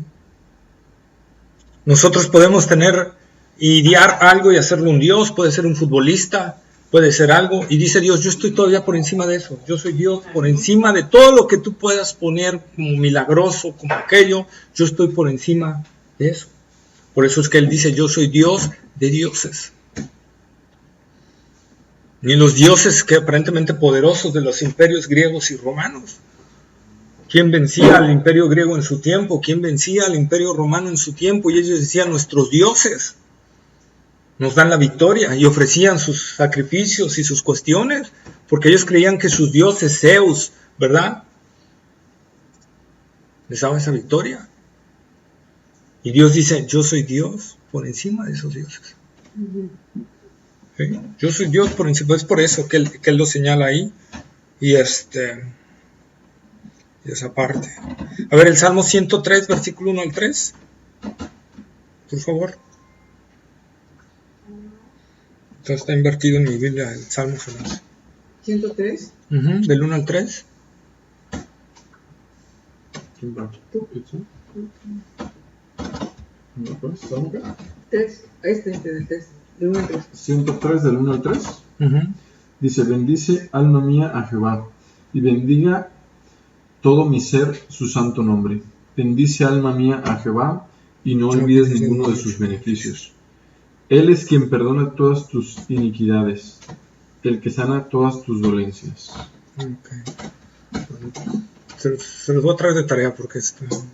Nosotros podemos tener, idear algo y hacerlo un Dios. Puede ser un futbolista, puede ser algo. Y dice Dios, yo estoy todavía por encima de eso. Yo soy Dios por encima de todo lo que tú puedas poner como milagroso, como aquello. Yo estoy por encima de eso. Por eso es que Él dice, yo soy Dios de dioses. Ni los dioses que aparentemente poderosos de los imperios griegos y romanos. ¿Quién vencía al imperio griego en su tiempo? ¿Quién vencía al imperio romano en su tiempo? Y ellos decían, nuestros dioses nos dan la victoria, y ofrecían sus sacrificios y sus cuestiones, porque ellos creían que sus dioses, Zeus, ¿verdad?, les daba esa victoria. Y Dios dice, yo soy Dios por encima de esos dioses. ¿Sí? Yo soy Dios por encima, es por eso que él lo señala ahí. Y esa parte. A ver, el Salmo 103, versículo 1 al 3. Por favor. Entonces está invertido en mi Biblia el Salmo 103. Del 1 al 3. ¿Quién va? No, pues, ¿estamos acá? 3. Del 3. Del 1 al 3. 103 del 1 al 3. Dice, bendice alma mía a Jehová, y bendiga todo mi ser su santo nombre. Bendice alma mía a Jehová, y no olvides ninguno de sus beneficios. Él es quien perdona todas tus iniquidades, el que sana todas tus dolencias. Okay. Se los voy a traer de tarea porque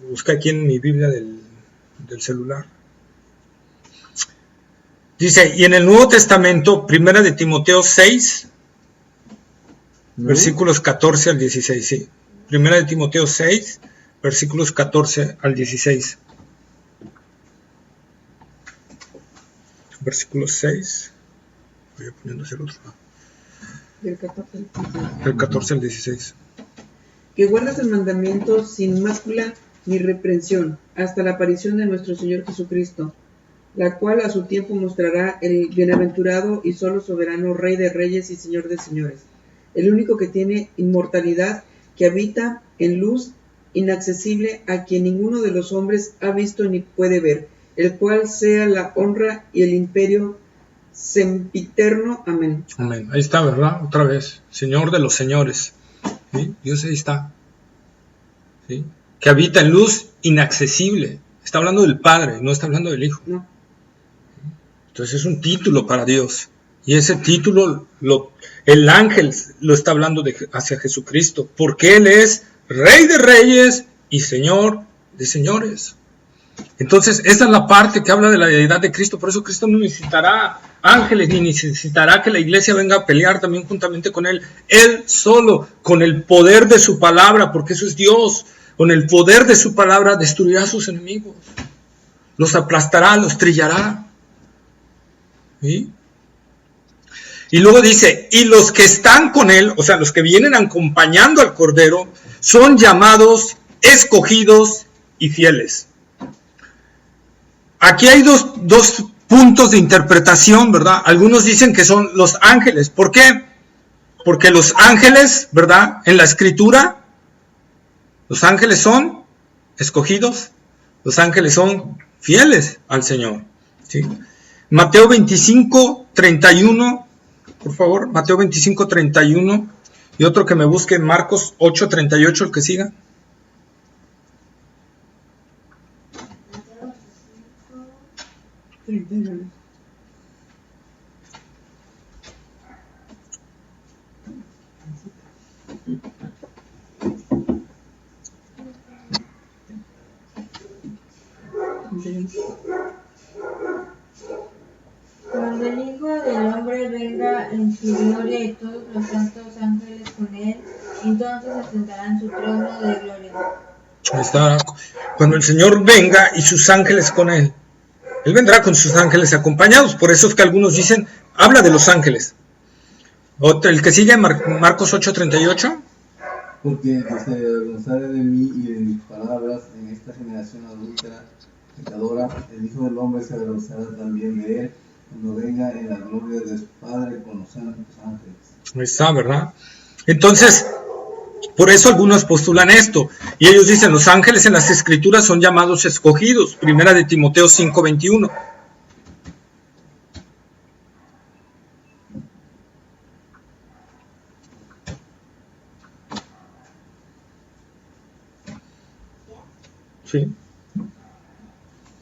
busqué aquí en mi Biblia del celular. Dice, y en el Nuevo Testamento, primera de Timoteo 6, ¿no? Versículos 14 al 16, sí. Primera de Timoteo 6, versículos 14 al 16. Versículo 6. Voy poniéndose el otro. Del 14 al 16. Del 14 al 16. Que guardas el mandamiento sin mácula ni reprensión, hasta la aparición de nuestro Señor Jesucristo, la cual a su tiempo mostrará el bienaventurado y solo soberano Rey de reyes y Señor de señores, el único que tiene inmortalidad, que habita en luz inaccesible, a quien ninguno de los hombres ha visto ni puede ver, el cual sea la honra y el imperio sempiterno. Amén. Amén. Ahí está, ¿verdad? Otra vez. Señor de los señores. ¿Sí? Dios ahí está. ¿Sí? Que habita en luz inaccesible. Está hablando del Padre, no está hablando del Hijo. No. Entonces es un título para Dios. Y ese título, el ángel lo está hablando hacia Jesucristo. Porque Él es Rey de reyes y Señor de señores. Entonces, esa es la parte que habla de la deidad de Cristo. Por eso Cristo no necesitará ángeles, ni necesitará que la iglesia venga a pelear también juntamente con Él. Él solo, con el poder de su palabra, porque eso es Dios, con el poder de su palabra destruirá a sus enemigos. Los aplastará, los trillará. ¿Sí? Y luego dice, y los que están con Él, o sea, los que vienen acompañando al Cordero, son llamados, escogidos y fieles. Aquí hay dos puntos de interpretación, ¿verdad? Algunos dicen que son los ángeles. ¿Por qué? Porque los ángeles, ¿verdad? En la Escritura, los ángeles son escogidos, los ángeles son fieles al Señor, ¿sí? Mateo 25, 31, por favor, Mateo 25, 31, y otro que me busque, Marcos 8, 38, el que siga. Cuando el Hijo del Hombre venga en su gloria y todos los santos ángeles con él, entonces se sentará en su trono de gloria. Ahí está. Cuando el Señor venga y sus ángeles con él. Él vendrá con sus ángeles acompañados. Por eso es que algunos dicen, habla de los ángeles. El que sigue, Marcos 8:38. Porque se avergonzaré de mí y de mis palabras en esta generación adúltera, pecadora. El Hijo del Hombre se avergonzará también de él cuando venga en la gloria de su Padre con los santos ángeles. Ahí está, ¿verdad? Entonces, por eso algunos postulan esto. Y ellos dicen, los ángeles en las Escrituras son llamados escogidos. Primera de Timoteo 5:21. Sí.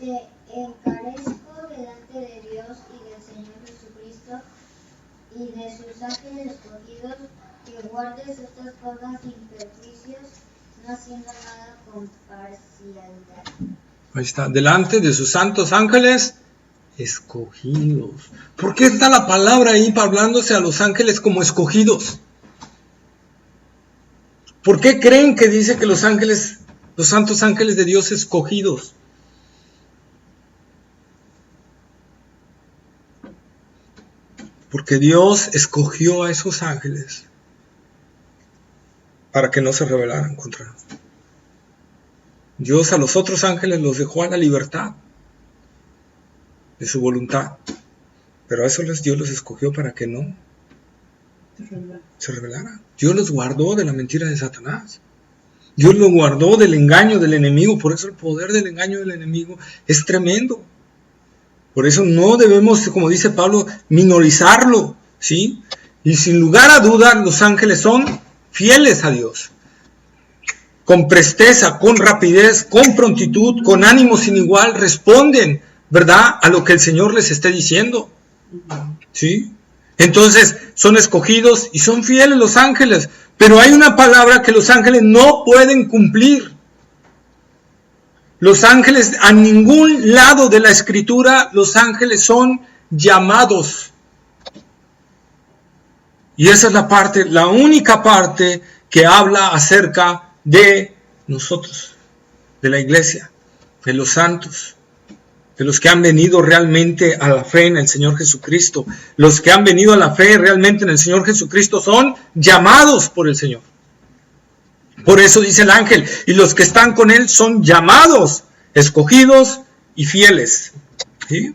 Te encarezco delante de Dios y del Señor Jesucristo y de sus ángeles escogidos, que guardes estas cosas sin perjuicios, no haciendo nada con parcialidad. Ahí está, delante de sus santos ángeles escogidos. ¿Por qué está la palabra ahí hablándose a los ángeles como escogidos? ¿Por qué creen que dice que los ángeles, los santos ángeles de Dios escogidos? Porque Dios escogió a esos ángeles para que no se rebelaran contra él. Dios a los otros ángeles los dejó a la libertad de su voluntad, pero a esos Dios los escogió para que no se rebelaran. Dios los guardó de la mentira de Satanás. Dios los guardó del engaño del enemigo. Por eso el poder del engaño del enemigo es tremendo. Por eso no debemos, como dice Pablo, minorizarlo, ¿sí? Y sin lugar a dudas, los ángeles son fieles a Dios. Con presteza, con rapidez, con prontitud, con ánimo sin igual, responden, ¿verdad?, a lo que el Señor les esté diciendo, ¿sí? Entonces, son escogidos y son fieles los ángeles. Pero hay una palabra que los ángeles no pueden cumplir. Los ángeles, a ningún lado de la Escritura, los ángeles son llamados. Y esa es la parte, la única parte que habla acerca de nosotros, de la iglesia, de los santos, de los que han venido realmente a la fe en el Señor Jesucristo. Los que han venido a la fe realmente en el Señor Jesucristo son llamados por el Señor. Por eso dice el ángel, y los que están con él son llamados, escogidos y fieles. ¿Sí?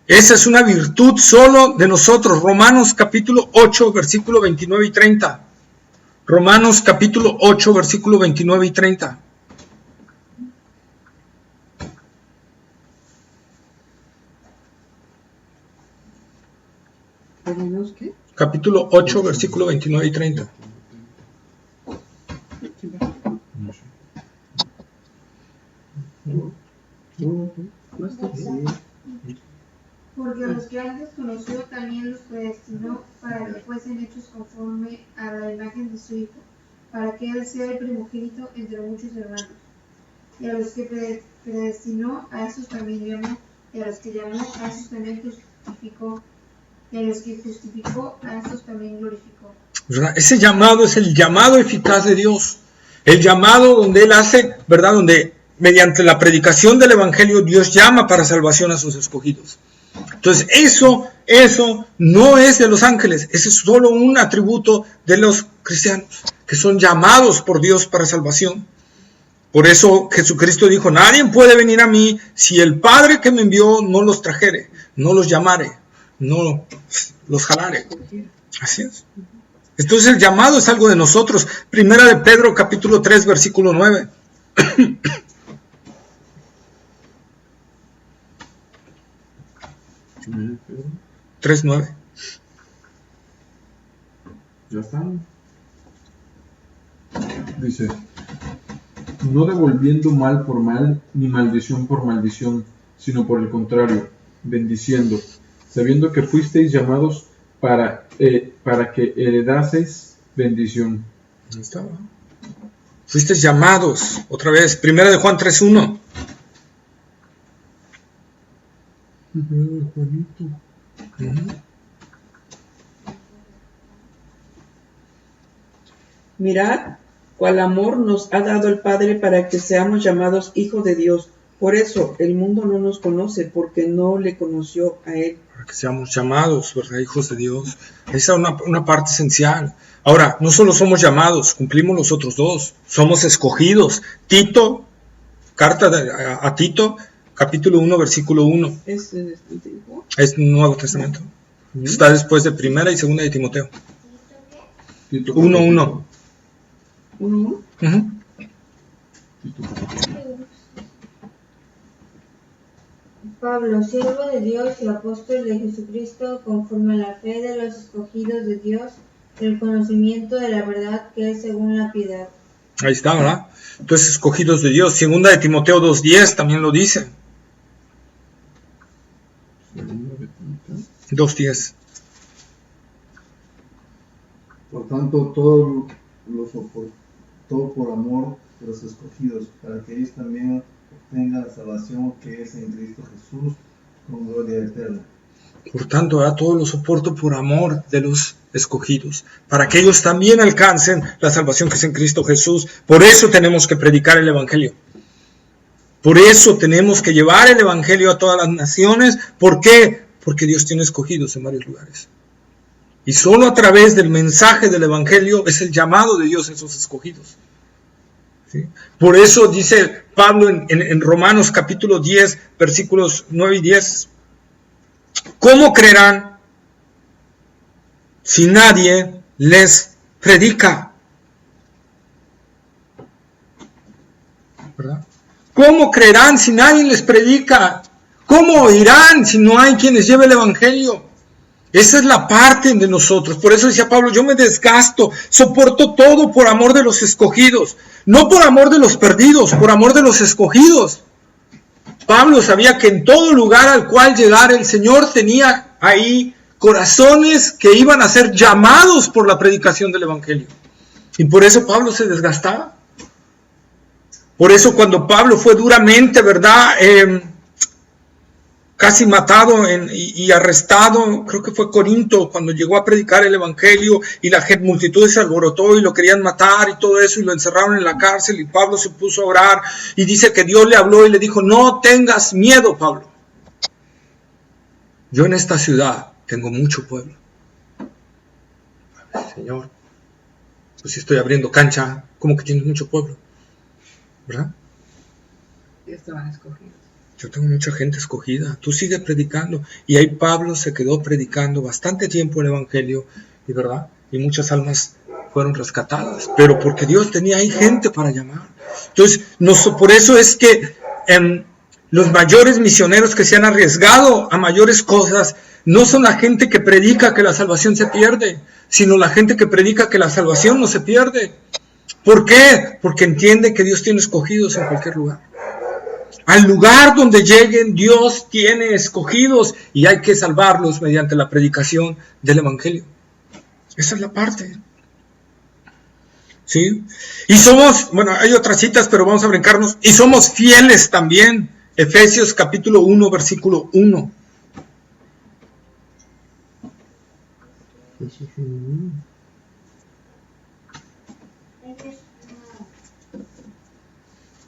Esa es una virtud solo de nosotros. Romanos capítulo 8, versículo 29 y 30. Romanos capítulo 8, versículo 29 y 30. ¿Qué? Capítulo 8, versículo 29 y 30. Porque a los que antes conoció también los predestinó para que fuesen hechos conforme a la imagen de su Hijo, para que Él sea el primogénito entre muchos hermanos. Y a los que predestinó, a esos también llamó, y a los que llamó, a esos también justificó, y a los que justificó, a esos también glorificó. ¿Verdad? Ese llamado es el llamado eficaz de Dios. El llamado donde Él hace, ¿verdad?, donde mediante la predicación del Evangelio Dios llama para salvación a sus escogidos. Entonces eso no es de los ángeles, ese es solo un atributo de los cristianos, que son llamados por Dios para salvación. Por eso Jesucristo dijo, nadie puede venir a mí si el Padre que me envió no los trajere, no los llamare, no los jalare. Así es. Entonces el llamado es algo de nosotros. Primera de Pedro, capítulo 3, versículo 9. 3:9. Ya está. Dice, no devolviendo mal por mal, ni maldición por maldición, sino por el contrario, bendiciendo, sabiendo que fuisteis llamados para que heredaseis bendición. Ahí está. Fuisteis llamados, otra vez, Primera de Juan 3:1. Mirad cuál amor nos ha dado el Padre para que seamos llamados hijos de Dios. Por eso el mundo no nos conoce, porque no le conoció a Él. Para que seamos llamados, ¿verdad? Hijos de Dios. Esa es una parte esencial. Ahora, no solo somos llamados, cumplimos los otros dos. Somos escogidos. Tito, carta a Tito, capítulo 1, versículo 1. ¿Es Nuevo Testamento. Está después de Primera y Segunda de Timoteo. 1:1. 1:1. Pablo, siervo de Dios y apóstol de Jesucristo, conforme a la fe de los escogidos de Dios, el conocimiento de la verdad que es según la piedad. Ahí está, ¿verdad? Entonces, escogidos de Dios. Segunda de Timoteo 2:10 también lo dice. 2:10. Por tanto, todo lo soportó por amor de los escogidos, para que ellos también obtengan la salvación que es en Cristo Jesús, con gloria eterna. Por tanto, ahora todo lo soporto por amor de los escogidos, para que ellos también alcancen la salvación que es en Cristo Jesús. Por eso tenemos que predicar el Evangelio. Por eso tenemos que llevar el Evangelio a todas las naciones. ¿Por qué? Porque Dios tiene escogidos en varios lugares. Y solo a través del mensaje del Evangelio es el llamado de Dios a esos escogidos. ¿Sí? Por eso dice Pablo en Romanos capítulo 10, versículos 9 y 10. ¿Cómo creerán si nadie les predica? ¿Verdad? ¿Cómo creerán si nadie les predica? ¿Cómo oirán si no hay quien les lleve el Evangelio? Esa es la parte de nosotros. Por eso decía Pablo, yo me desgasto, soporto todo por amor de los escogidos. No por amor de los perdidos, por amor de los escogidos. Pablo sabía que en todo lugar al cual llegara el Señor tenía ahí corazones que iban a ser llamados por la predicación del Evangelio. Y por eso Pablo se desgastaba. Por eso cuando Pablo fue duramente, ¿verdad?, casi matado y arrestado, creo que fue Corinto, cuando llegó a predicar el Evangelio y la multitud se alborotó y lo querían matar y todo eso y lo encerraron en la cárcel y Pablo se puso a orar y dice que Dios le habló y le dijo, no tengas miedo, Pablo. Yo en esta ciudad tengo mucho pueblo. Señor, pues si estoy abriendo cancha, ¿cómo que tienes mucho pueblo? ¿Verdad? Ya estaban escogidos. Yo tengo mucha gente escogida, tú sigue predicando. Y ahí Pablo se quedó predicando bastante tiempo el Evangelio, y verdad, y muchas almas fueron rescatadas, pero porque Dios tenía ahí gente para llamar. Entonces, por eso es que los mayores misioneros que se han arriesgado a mayores cosas, no son la gente que predica que la salvación se pierde, sino la gente que predica que la salvación no se pierde. ¿Por qué? Porque entiende que Dios tiene escogidos en cualquier lugar. Al lugar donde lleguen, Dios tiene escogidos y hay que salvarlos mediante la predicación del Evangelio. Esa es la parte. ¿Sí? Y somos, bueno, hay otras citas, pero vamos a brincarnos. Y somos fieles también. Efesios capítulo 1, versículo 1.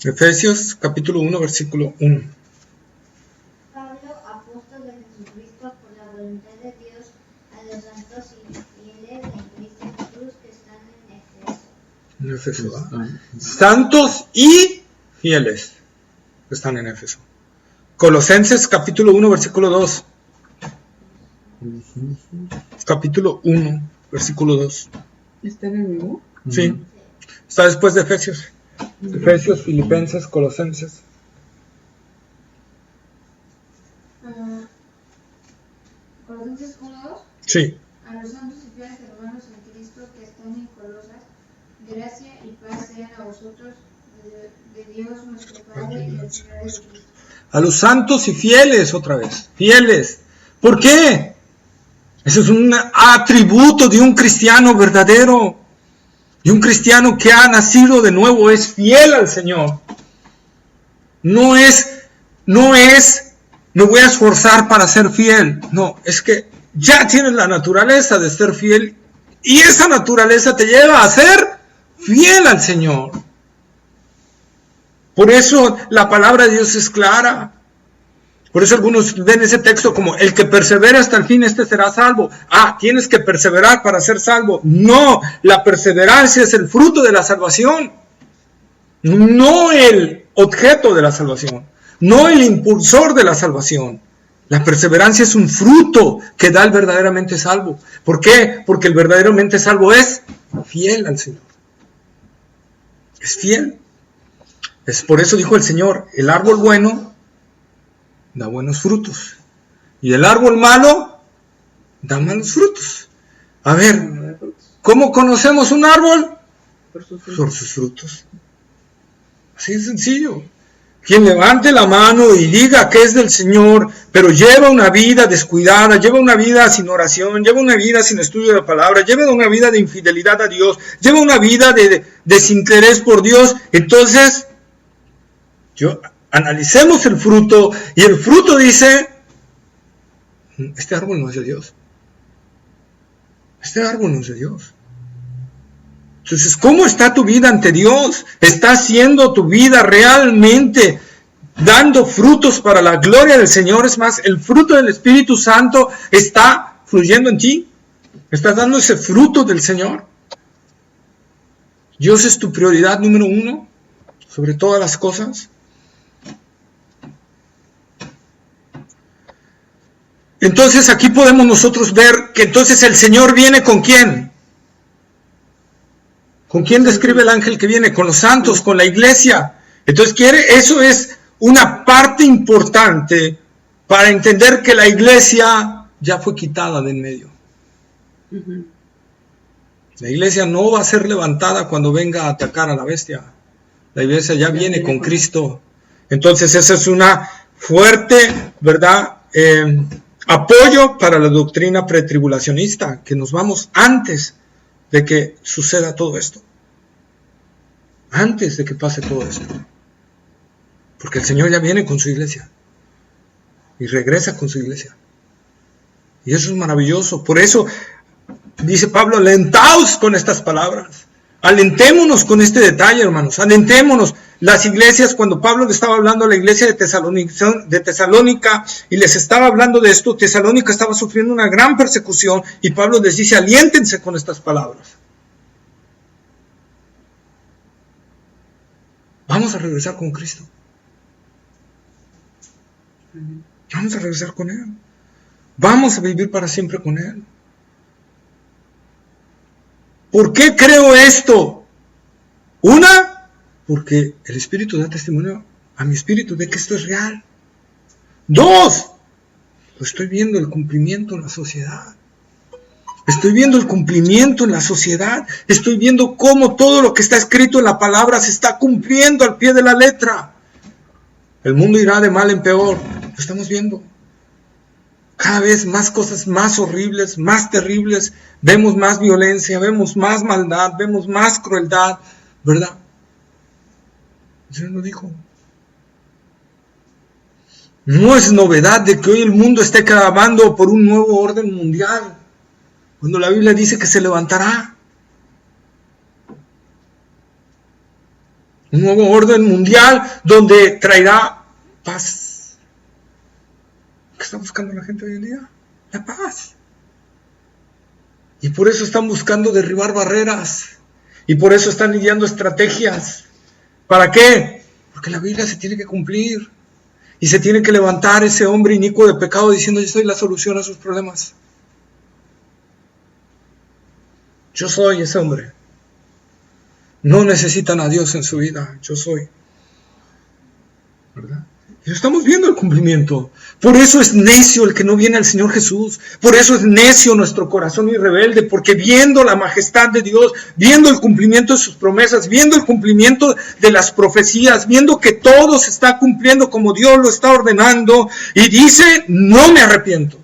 Efesios capítulo 1, versículo 1. Pablo, apóstol de Jesucristo, por la voluntad de Dios, a los santos y fieles en Cristo Jesús que están en Éfeso. En Éfeso, ¿verdad? Santos y fieles que están en Éfeso. Colosenses capítulo 1, versículo 2. Capítulo 1, versículo 2. ¿Está en el mismo? Sí. Está después de Efesios. Efesios, Filipenses, Colosenses. Colosenses 1:2. Sí. A los santos y fieles hermanos en Cristo que están en Colosas, gracia y paz sean a vosotros de Dios nuestro Padre y del Señor Jesucristo. A los santos y fieles, otra vez. Fieles. ¿Por qué? Eso es un atributo de un cristiano verdadero. De un cristiano que ha nacido de nuevo. Es fiel al Señor. No es, me voy a esforzar para ser fiel. No, es que ya tienes la naturaleza de ser fiel. Y esa naturaleza te lleva a ser fiel al Señor. Por eso la palabra de Dios es clara. Por eso algunos ven ese texto como el que persevera hasta el fin, este será salvo. Tienes que perseverar para ser salvo. No, la perseverancia es el fruto de la salvación. No el objeto de la salvación. No el impulsor de la salvación. La perseverancia es un fruto que da el verdaderamente salvo. ¿Por qué? Porque el verdaderamente salvo es fiel al Señor. Es fiel. Es por eso dijo el Señor, el árbol bueno da buenos frutos. Y el árbol malo da malos frutos. A ver, ¿cómo conocemos un árbol? Por sus frutos. Así de sencillo. Quien levante la mano y diga que es del Señor, pero lleva una vida descuidada, lleva una vida sin oración, lleva una vida sin estudio de la palabra, lleva una vida de infidelidad a Dios, lleva una vida de desinterés por Dios, entonces analicemos el fruto, y el fruto dice, este árbol no es de Dios. Este árbol no es de Dios. Entonces, ¿cómo está tu vida ante Dios? ¿Está siendo tu vida realmente dando frutos para la gloria del Señor? Es más, el fruto del Espíritu Santo está fluyendo en ti. ¿Estás dando ese fruto del Señor? ¿Dios es tu prioridad número 1 sobre todas las cosas? Entonces aquí podemos nosotros ver que entonces el Señor viene ¿con quién? ¿Con quién describe el ángel que viene? Con los santos, con la iglesia. Entonces eso es una parte importante para entender que la iglesia ya fue quitada de en medio. La iglesia no va a ser levantada cuando venga a atacar a la bestia. La iglesia ya viene con Cristo. Entonces esa es una fuerte, ¿verdad?, apoyo para la doctrina pretribulacionista, que nos vamos antes de que suceda todo esto. Antes de que pase todo esto. Porque el Señor ya viene con su iglesia. Y regresa con su iglesia. Y eso es maravilloso. Por eso dice Pablo, alentaos con estas palabras. Alentémonos con este detalle, hermanos. Alentémonos. Las iglesias, cuando Pablo le estaba hablando a la iglesia de Tesalónica y les estaba hablando de esto, Tesalónica estaba sufriendo una gran persecución y Pablo les dice, aliéntense con estas palabras. Vamos a regresar con Cristo. Vamos a regresar con Él. Vamos a vivir para siempre con Él. ¿Por qué creo esto? Porque el Espíritu da testimonio a mi espíritu de que esto es real. 2, lo estoy viendo el cumplimiento en la sociedad. Estoy viendo el cumplimiento en la sociedad. Estoy viendo cómo todo lo que está escrito en la palabra se está cumpliendo al pie de la letra. El mundo irá de mal en peor. Lo estamos viendo. Cada vez más cosas más horribles, más terribles. Vemos más violencia, vemos más maldad, vemos más crueldad, ¿verdad? El Señor lo dijo. No es novedad de que hoy el mundo esté clamando por un nuevo orden mundial, cuando la Biblia dice que se levantará un nuevo orden mundial donde traerá paz. ¿Qué está buscando la gente hoy en día? La paz. Y por eso están buscando derribar barreras. Y por eso están ideando estrategias. ¿Para qué? Porque la Biblia se tiene que cumplir. Y se tiene que levantar ese hombre inicuo de pecado diciendo: yo soy la solución a sus problemas. Yo soy ese hombre. No necesitan a Dios en su vida. Yo soy. ¿Verdad? Y estamos viendo el cumplimiento. Por eso es necio el que no viene al Señor Jesús. Por eso es necio nuestro corazón y rebelde. Porque viendo la majestad de Dios, viendo el cumplimiento de sus promesas, viendo el cumplimiento de las profecías, viendo que todo se está cumpliendo como Dios lo está ordenando, y dice: no me arrepiento.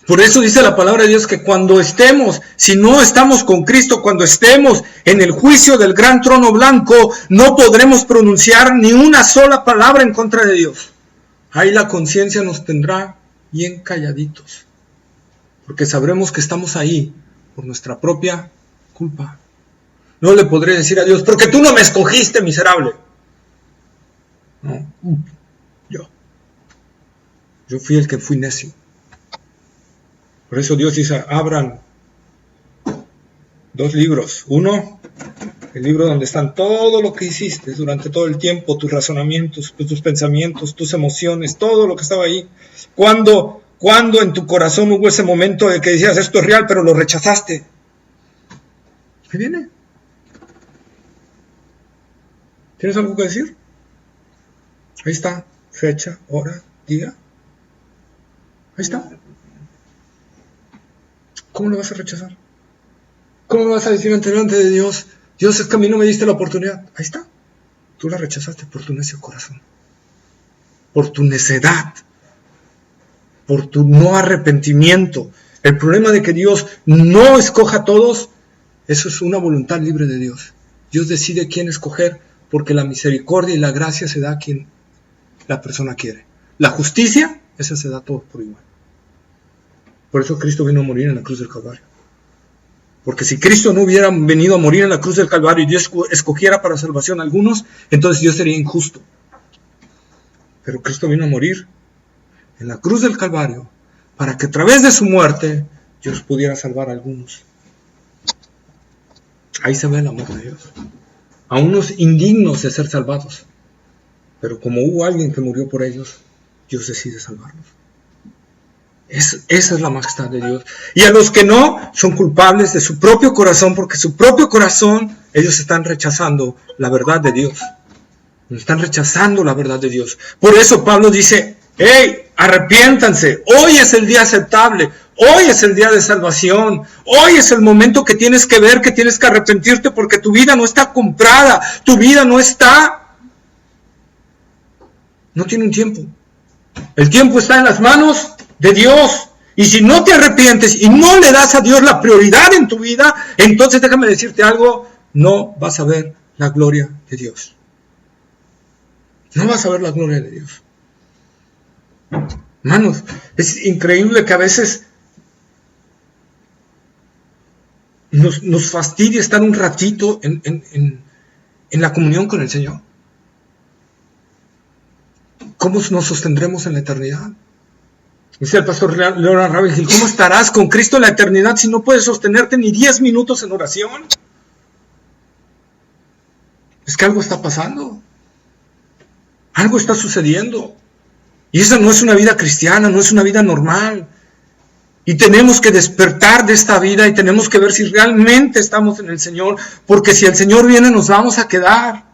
Por eso dice la palabra de Dios que cuando estemos, si no estamos con Cristo, cuando estemos en el juicio del gran trono blanco, no podremos pronunciar ni una sola palabra en contra de Dios. Ahí la conciencia nos tendrá bien calladitos, porque sabremos que estamos ahí por nuestra propia culpa. No le podré decir a Dios: porque tú no me escogiste, miserable. No, yo fui el que fui necio. Por eso Dios dice: abran 2 libros. Uno, el libro donde están todo lo que hiciste durante todo el tiempo, tus razonamientos, tus pensamientos, tus emociones, todo lo que estaba ahí. Cuando en tu corazón hubo ese momento de que decías: esto es real, pero lo rechazaste. ¿Qué viene? ¿Tienes algo que decir? Ahí está, fecha, hora, día. Ahí está. ¿Cómo lo vas a rechazar? ¿Cómo vas a decir ante de Dios: Dios, es que a mí no me diste la oportunidad? Ahí está. Tú la rechazaste por tu necio corazón, por tu necedad, por tu no arrepentimiento. El problema de que Dios no escoja a todos, eso es una voluntad libre de Dios. Dios decide quién escoger, porque la misericordia y la gracia se da a quien la persona quiere. La justicia, esa se da a todos por igual. Por eso Cristo vino a morir en la cruz del Calvario. Porque si Cristo no hubiera venido a morir en la cruz del Calvario y Dios escogiera para salvación a algunos, entonces Dios sería injusto. Pero Cristo vino a morir en la cruz del Calvario para que a través de su muerte Dios pudiera salvar a algunos. Ahí se ve el amor de Dios. A unos indignos de ser salvados. Pero como hubo alguien que murió por ellos, Dios decide salvarlos. Esa es la majestad de Dios. Y a los que no, son culpables de su propio corazón, porque su propio corazón, ellos están rechazando la verdad de Dios. Están rechazando la verdad de Dios. Por eso Pablo dice: ¡hey! Arrepiéntanse. Hoy es el día aceptable. Hoy es el día de salvación. Hoy es el momento que tienes que ver, que tienes que arrepentirte, porque tu vida no está comprada. Tu vida no tiene un tiempo. El tiempo está en las manos de Dios. Y si no te arrepientes y no le das a Dios la prioridad en tu vida, entonces déjame decirte algo: no vas a ver la gloria de Dios. No vas a ver la gloria de Dios. Hermanos, es increíble que a veces nos fastidia estar un ratito en la comunión con el Señor. ¿Cómo nos sostendremos en la eternidad? Dice el pastor Leonard Ravenhill: ¿cómo estarás con Cristo en la eternidad si no puedes sostenerte ni 10 minutos en oración? Es que algo está pasando. Algo está sucediendo. Y esa no es una vida cristiana, no es una vida normal. Y tenemos que despertar de esta vida y tenemos que ver si realmente estamos en el Señor, porque si el Señor viene nos vamos a quedar.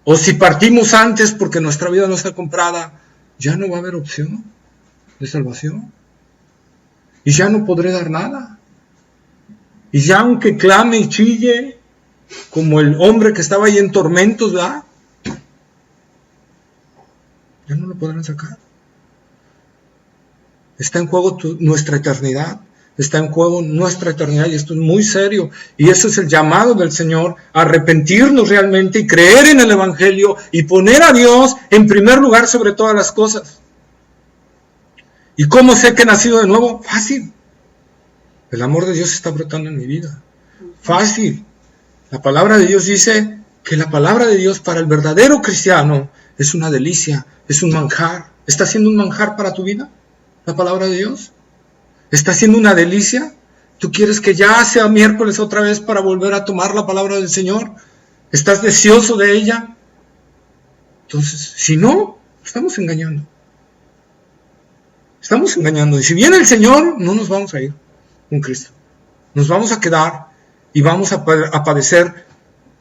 O si partimos antes porque nuestra vida no está comprada, ya no va a haber opción de salvación. Y ya no podré dar nada. Y ya aunque clame y chille, como el hombre que estaba ahí en tormentos, ¿verdad?, ya no lo podrán sacar. Está en juego nuestra eternidad. Está en juego nuestra eternidad, y esto es muy serio. Y eso es el llamado del Señor: a arrepentirnos realmente y creer en el Evangelio y poner a Dios en primer lugar sobre todas las cosas. ¿Y cómo sé que he nacido de nuevo? Fácil. El amor de Dios está brotando en mi vida. Fácil. La palabra de Dios dice que la palabra de Dios para el verdadero cristiano es una delicia, es un manjar. ¿Está siendo un manjar para tu vida la palabra de Dios? ¿Está siendo una delicia? ¿Tú quieres que ya sea miércoles otra vez para volver a tomar la palabra del Señor? ¿Estás deseoso de ella? Entonces, si no, estamos engañando. Estamos engañando. Y si viene el Señor, no nos vamos a ir con Cristo. Nos vamos a quedar y vamos a padecer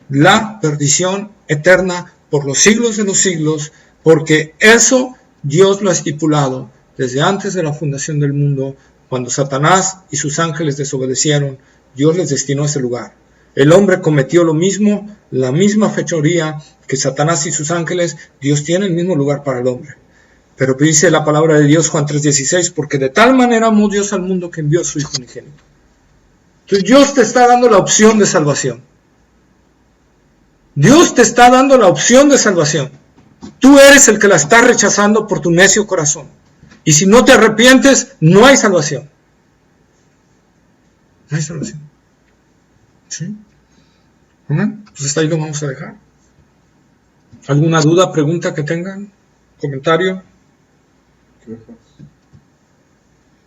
la perdición eterna por los siglos de los siglos, porque eso Dios lo ha estipulado desde antes de la fundación del mundo. Cuando Satanás y sus ángeles desobedecieron, Dios les destinó a ese lugar. El hombre cometió lo mismo, la misma fechoría que Satanás y sus ángeles. Dios tiene el mismo lugar para el hombre. Pero dice la palabra de Dios, Juan 3:16, porque de tal manera amó Dios al mundo que envió a su Hijo unigénito. Entonces Dios te está dando la opción de salvación. Dios te está dando la opción de salvación. Tú eres el que la está rechazando por tu necio corazón. Y si no te arrepientes, no hay salvación. No hay salvación. ¿Sí? Pues hasta ahí lo vamos a dejar. ¿Alguna duda, pregunta que tengan? ¿Comentario? ¿Quejas?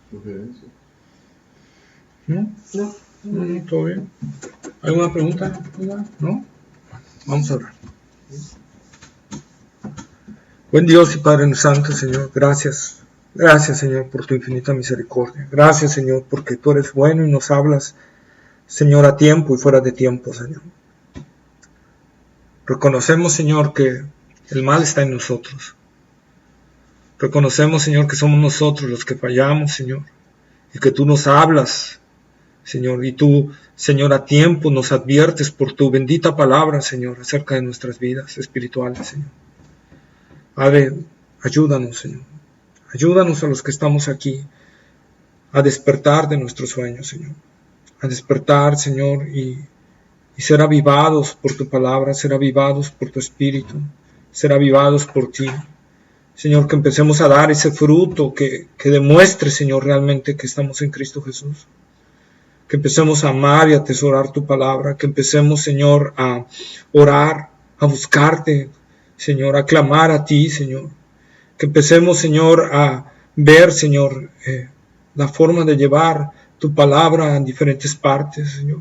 ¿Sugerencias? ¿No? No, todo bien. ¿Alguna pregunta? ¿No? Vamos a orar. Buen Dios y Padre Santo, Señor, gracias. Gracias, Señor, por tu infinita misericordia. Gracias, Señor, porque tú eres bueno y nos hablas, Señor, a tiempo y fuera de tiempo, Señor. Reconocemos, Señor, que el mal está en nosotros. Reconocemos, Señor, que somos nosotros los que fallamos, Señor, y que tú nos hablas, Señor, y tú, Señor, a tiempo nos adviertes por tu bendita palabra, Señor, acerca de nuestras vidas espirituales, Señor. Padre, ayúdanos, Señor. Ayúdanos a los que estamos aquí a despertar de nuestros sueños, Señor. A despertar, Señor, y ser avivados por tu palabra, ser avivados por tu espíritu, ser avivados por ti. Señor, que empecemos a dar ese fruto que demuestre, Señor, realmente que estamos en Cristo Jesús. Que empecemos a amar y a atesorar tu palabra. Que empecemos, Señor, a orar, a buscarte, Señor, a clamar a ti, Señor. Que empecemos, Señor, a ver, Señor, la forma de llevar tu palabra en diferentes partes, Señor.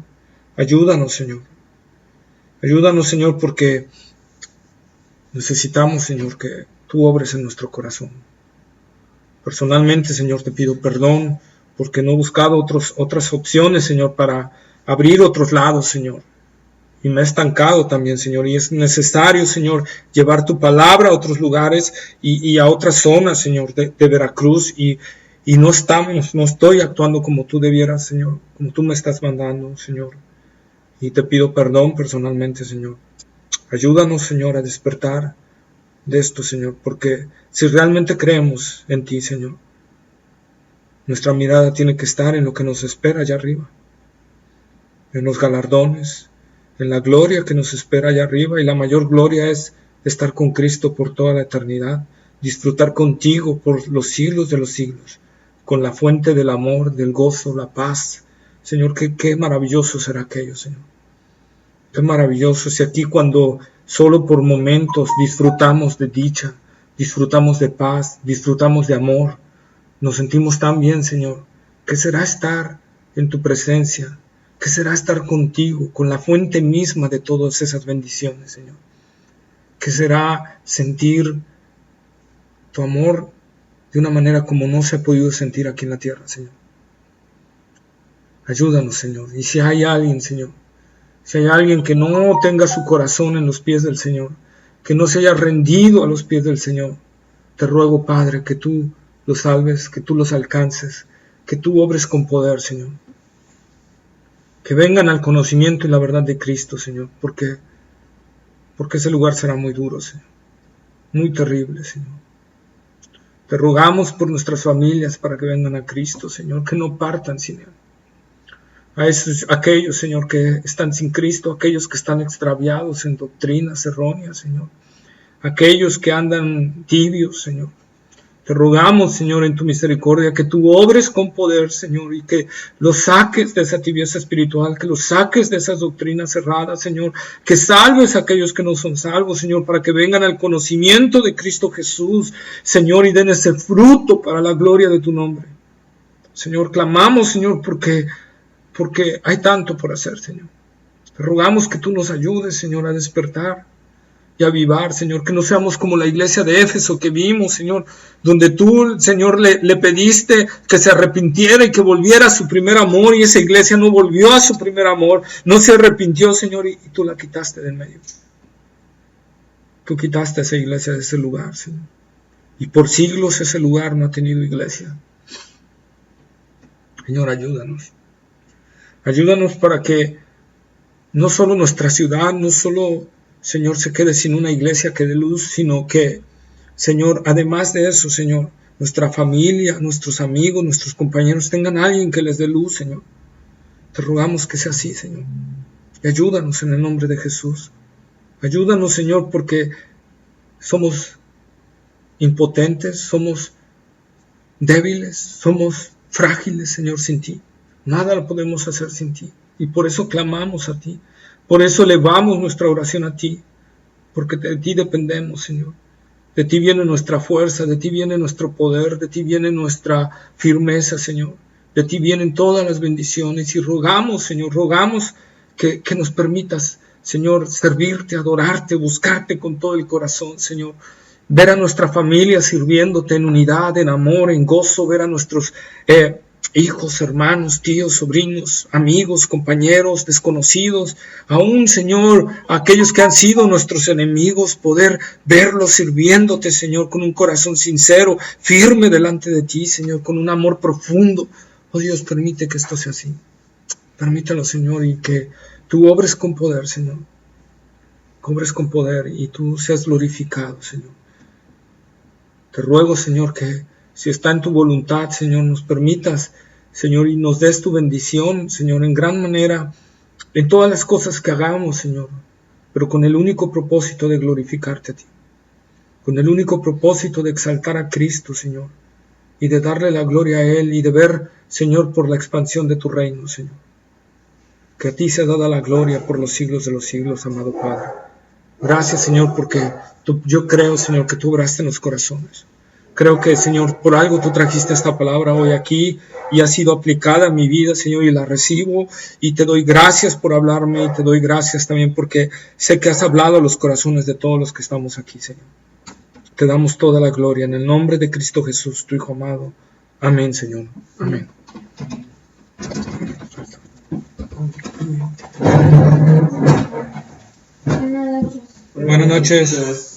Ayúdanos, Señor. Ayúdanos, Señor, porque necesitamos, Señor, que tú obres en nuestro corazón. Personalmente, Señor, te pido perdón porque no he buscado otras opciones, Señor, para abrir otros lados, Señor. Y me he estancado también, Señor, y es necesario, Señor, llevar tu palabra a otros lugares y a otras zonas, Señor, de Veracruz, y no estoy actuando como tú debieras, Señor, como tú me estás mandando, Señor. Y te pido perdón personalmente, Señor. Ayúdanos, Señor, a despertar de esto, Señor, porque si realmente creemos en ti, Señor, nuestra mirada tiene que estar en lo que nos espera allá arriba, en los galardones, en la gloria que nos espera allá arriba, y la mayor gloria es estar con Cristo por toda la eternidad, disfrutar contigo por los siglos de los siglos, con la fuente del amor, del gozo, la paz. Señor, qué maravilloso será aquello, Señor. Qué maravilloso si aquí cuando solo por momentos disfrutamos de dicha, disfrutamos de paz, disfrutamos de amor, nos sentimos tan bien, Señor. ¿Qué será estar en tu presencia? ¿Qué será estar contigo, con la fuente misma de todas esas bendiciones, Señor? ¿Qué será sentir tu amor de una manera como no se ha podido sentir aquí en la tierra, Señor? Ayúdanos, Señor. Y si hay alguien, Señor, si hay alguien que no tenga su corazón en los pies del Señor, que no se haya rendido a los pies del Señor, te ruego, Padre, que tú los salves, que tú los alcances, que tú obres con poder, Señor. Que vengan al conocimiento y la verdad de Cristo, Señor, porque ese lugar será muy duro, Señor, muy terrible, Señor. Te rogamos por nuestras familias para que vengan a Cristo, Señor, que no partan sin Él. Aquellos, Señor, que están sin Cristo, aquellos que están extraviados en doctrinas erróneas, Señor, aquellos que andan tibios, Señor. Te rogamos, Señor, en tu misericordia, que tú obres con poder, Señor, y que los saques de esa tibieza espiritual, que los saques de esas doctrinas cerradas, Señor, que salves a aquellos que no son salvos, Señor, para que vengan al conocimiento de Cristo Jesús, Señor, y den ese fruto para la gloria de tu nombre. Señor, clamamos, Señor, porque porque hay tanto por hacer, Señor. Te rogamos que tú nos ayudes, Señor, a despertar y avivar, Señor, que no seamos como la iglesia de Éfeso que vimos, Señor, donde tú, Señor, le pediste que se arrepintiera y que volviera a su primer amor, y esa iglesia no volvió a su primer amor, no se arrepintió, Señor, y tú la quitaste del medio. Tú quitaste a esa iglesia de ese lugar, Señor, y por siglos ese lugar no ha tenido iglesia. Señor, ayúdanos. Ayúdanos para que no solo nuestra ciudad, no solo, Señor, se quede sin una iglesia que dé luz, sino que, Señor, además de eso, Señor, nuestra familia, nuestros amigos, nuestros compañeros tengan a alguien que les dé luz, Señor. Te rogamos que sea así, Señor. Y ayúdanos en el nombre de Jesús. Ayúdanos, Señor, porque somos impotentes, somos débiles, somos frágiles, Señor, sin ti. Nada lo podemos hacer sin ti. Y por eso clamamos a ti. Por eso elevamos nuestra oración a ti. Porque de ti dependemos, Señor. De ti viene nuestra fuerza, de ti viene nuestro poder, de ti viene nuestra firmeza, Señor. De ti vienen todas las bendiciones. Y rogamos, Señor, rogamos que nos permitas, Señor, servirte, adorarte, buscarte con todo el corazón, Señor. Ver a nuestra familia sirviéndote en unidad, en amor, en gozo. Ver a nuestros hijos, hermanos, tíos, sobrinos, amigos, compañeros, desconocidos, aún, Señor, aquellos que han sido nuestros enemigos, poder verlos sirviéndote, Señor, con un corazón sincero, firme delante de ti, Señor, con un amor profundo. Oh Dios, permite que esto sea así. Permítelo, Señor, y que tú obres con poder, Señor. Que obres con poder y tú seas glorificado, Señor. Te ruego, Señor, que si está en tu voluntad, Señor, nos permitas, Señor, y nos des tu bendición, Señor, en gran manera, en todas las cosas que hagamos, Señor, pero con el único propósito de glorificarte a ti, con el único propósito de exaltar a Cristo, Señor, y de darle la gloria a Él, y de ver, Señor, por la expansión de tu reino, Señor. Que a ti sea dada la gloria por los siglos de los siglos, amado Padre. Gracias, Señor, porque yo creo, Señor, que tú obraste en los corazones. Creo que, Señor, por algo tú trajiste esta palabra hoy aquí y ha sido aplicada a mi vida, Señor, y la recibo. Y te doy gracias por hablarme y te doy gracias también porque sé que has hablado a los corazones de todos los que estamos aquí, Señor. Te damos toda la gloria en el nombre de Cristo Jesús, tu Hijo amado. Amén, Señor. Amén. Buenas noches. Buenas noches.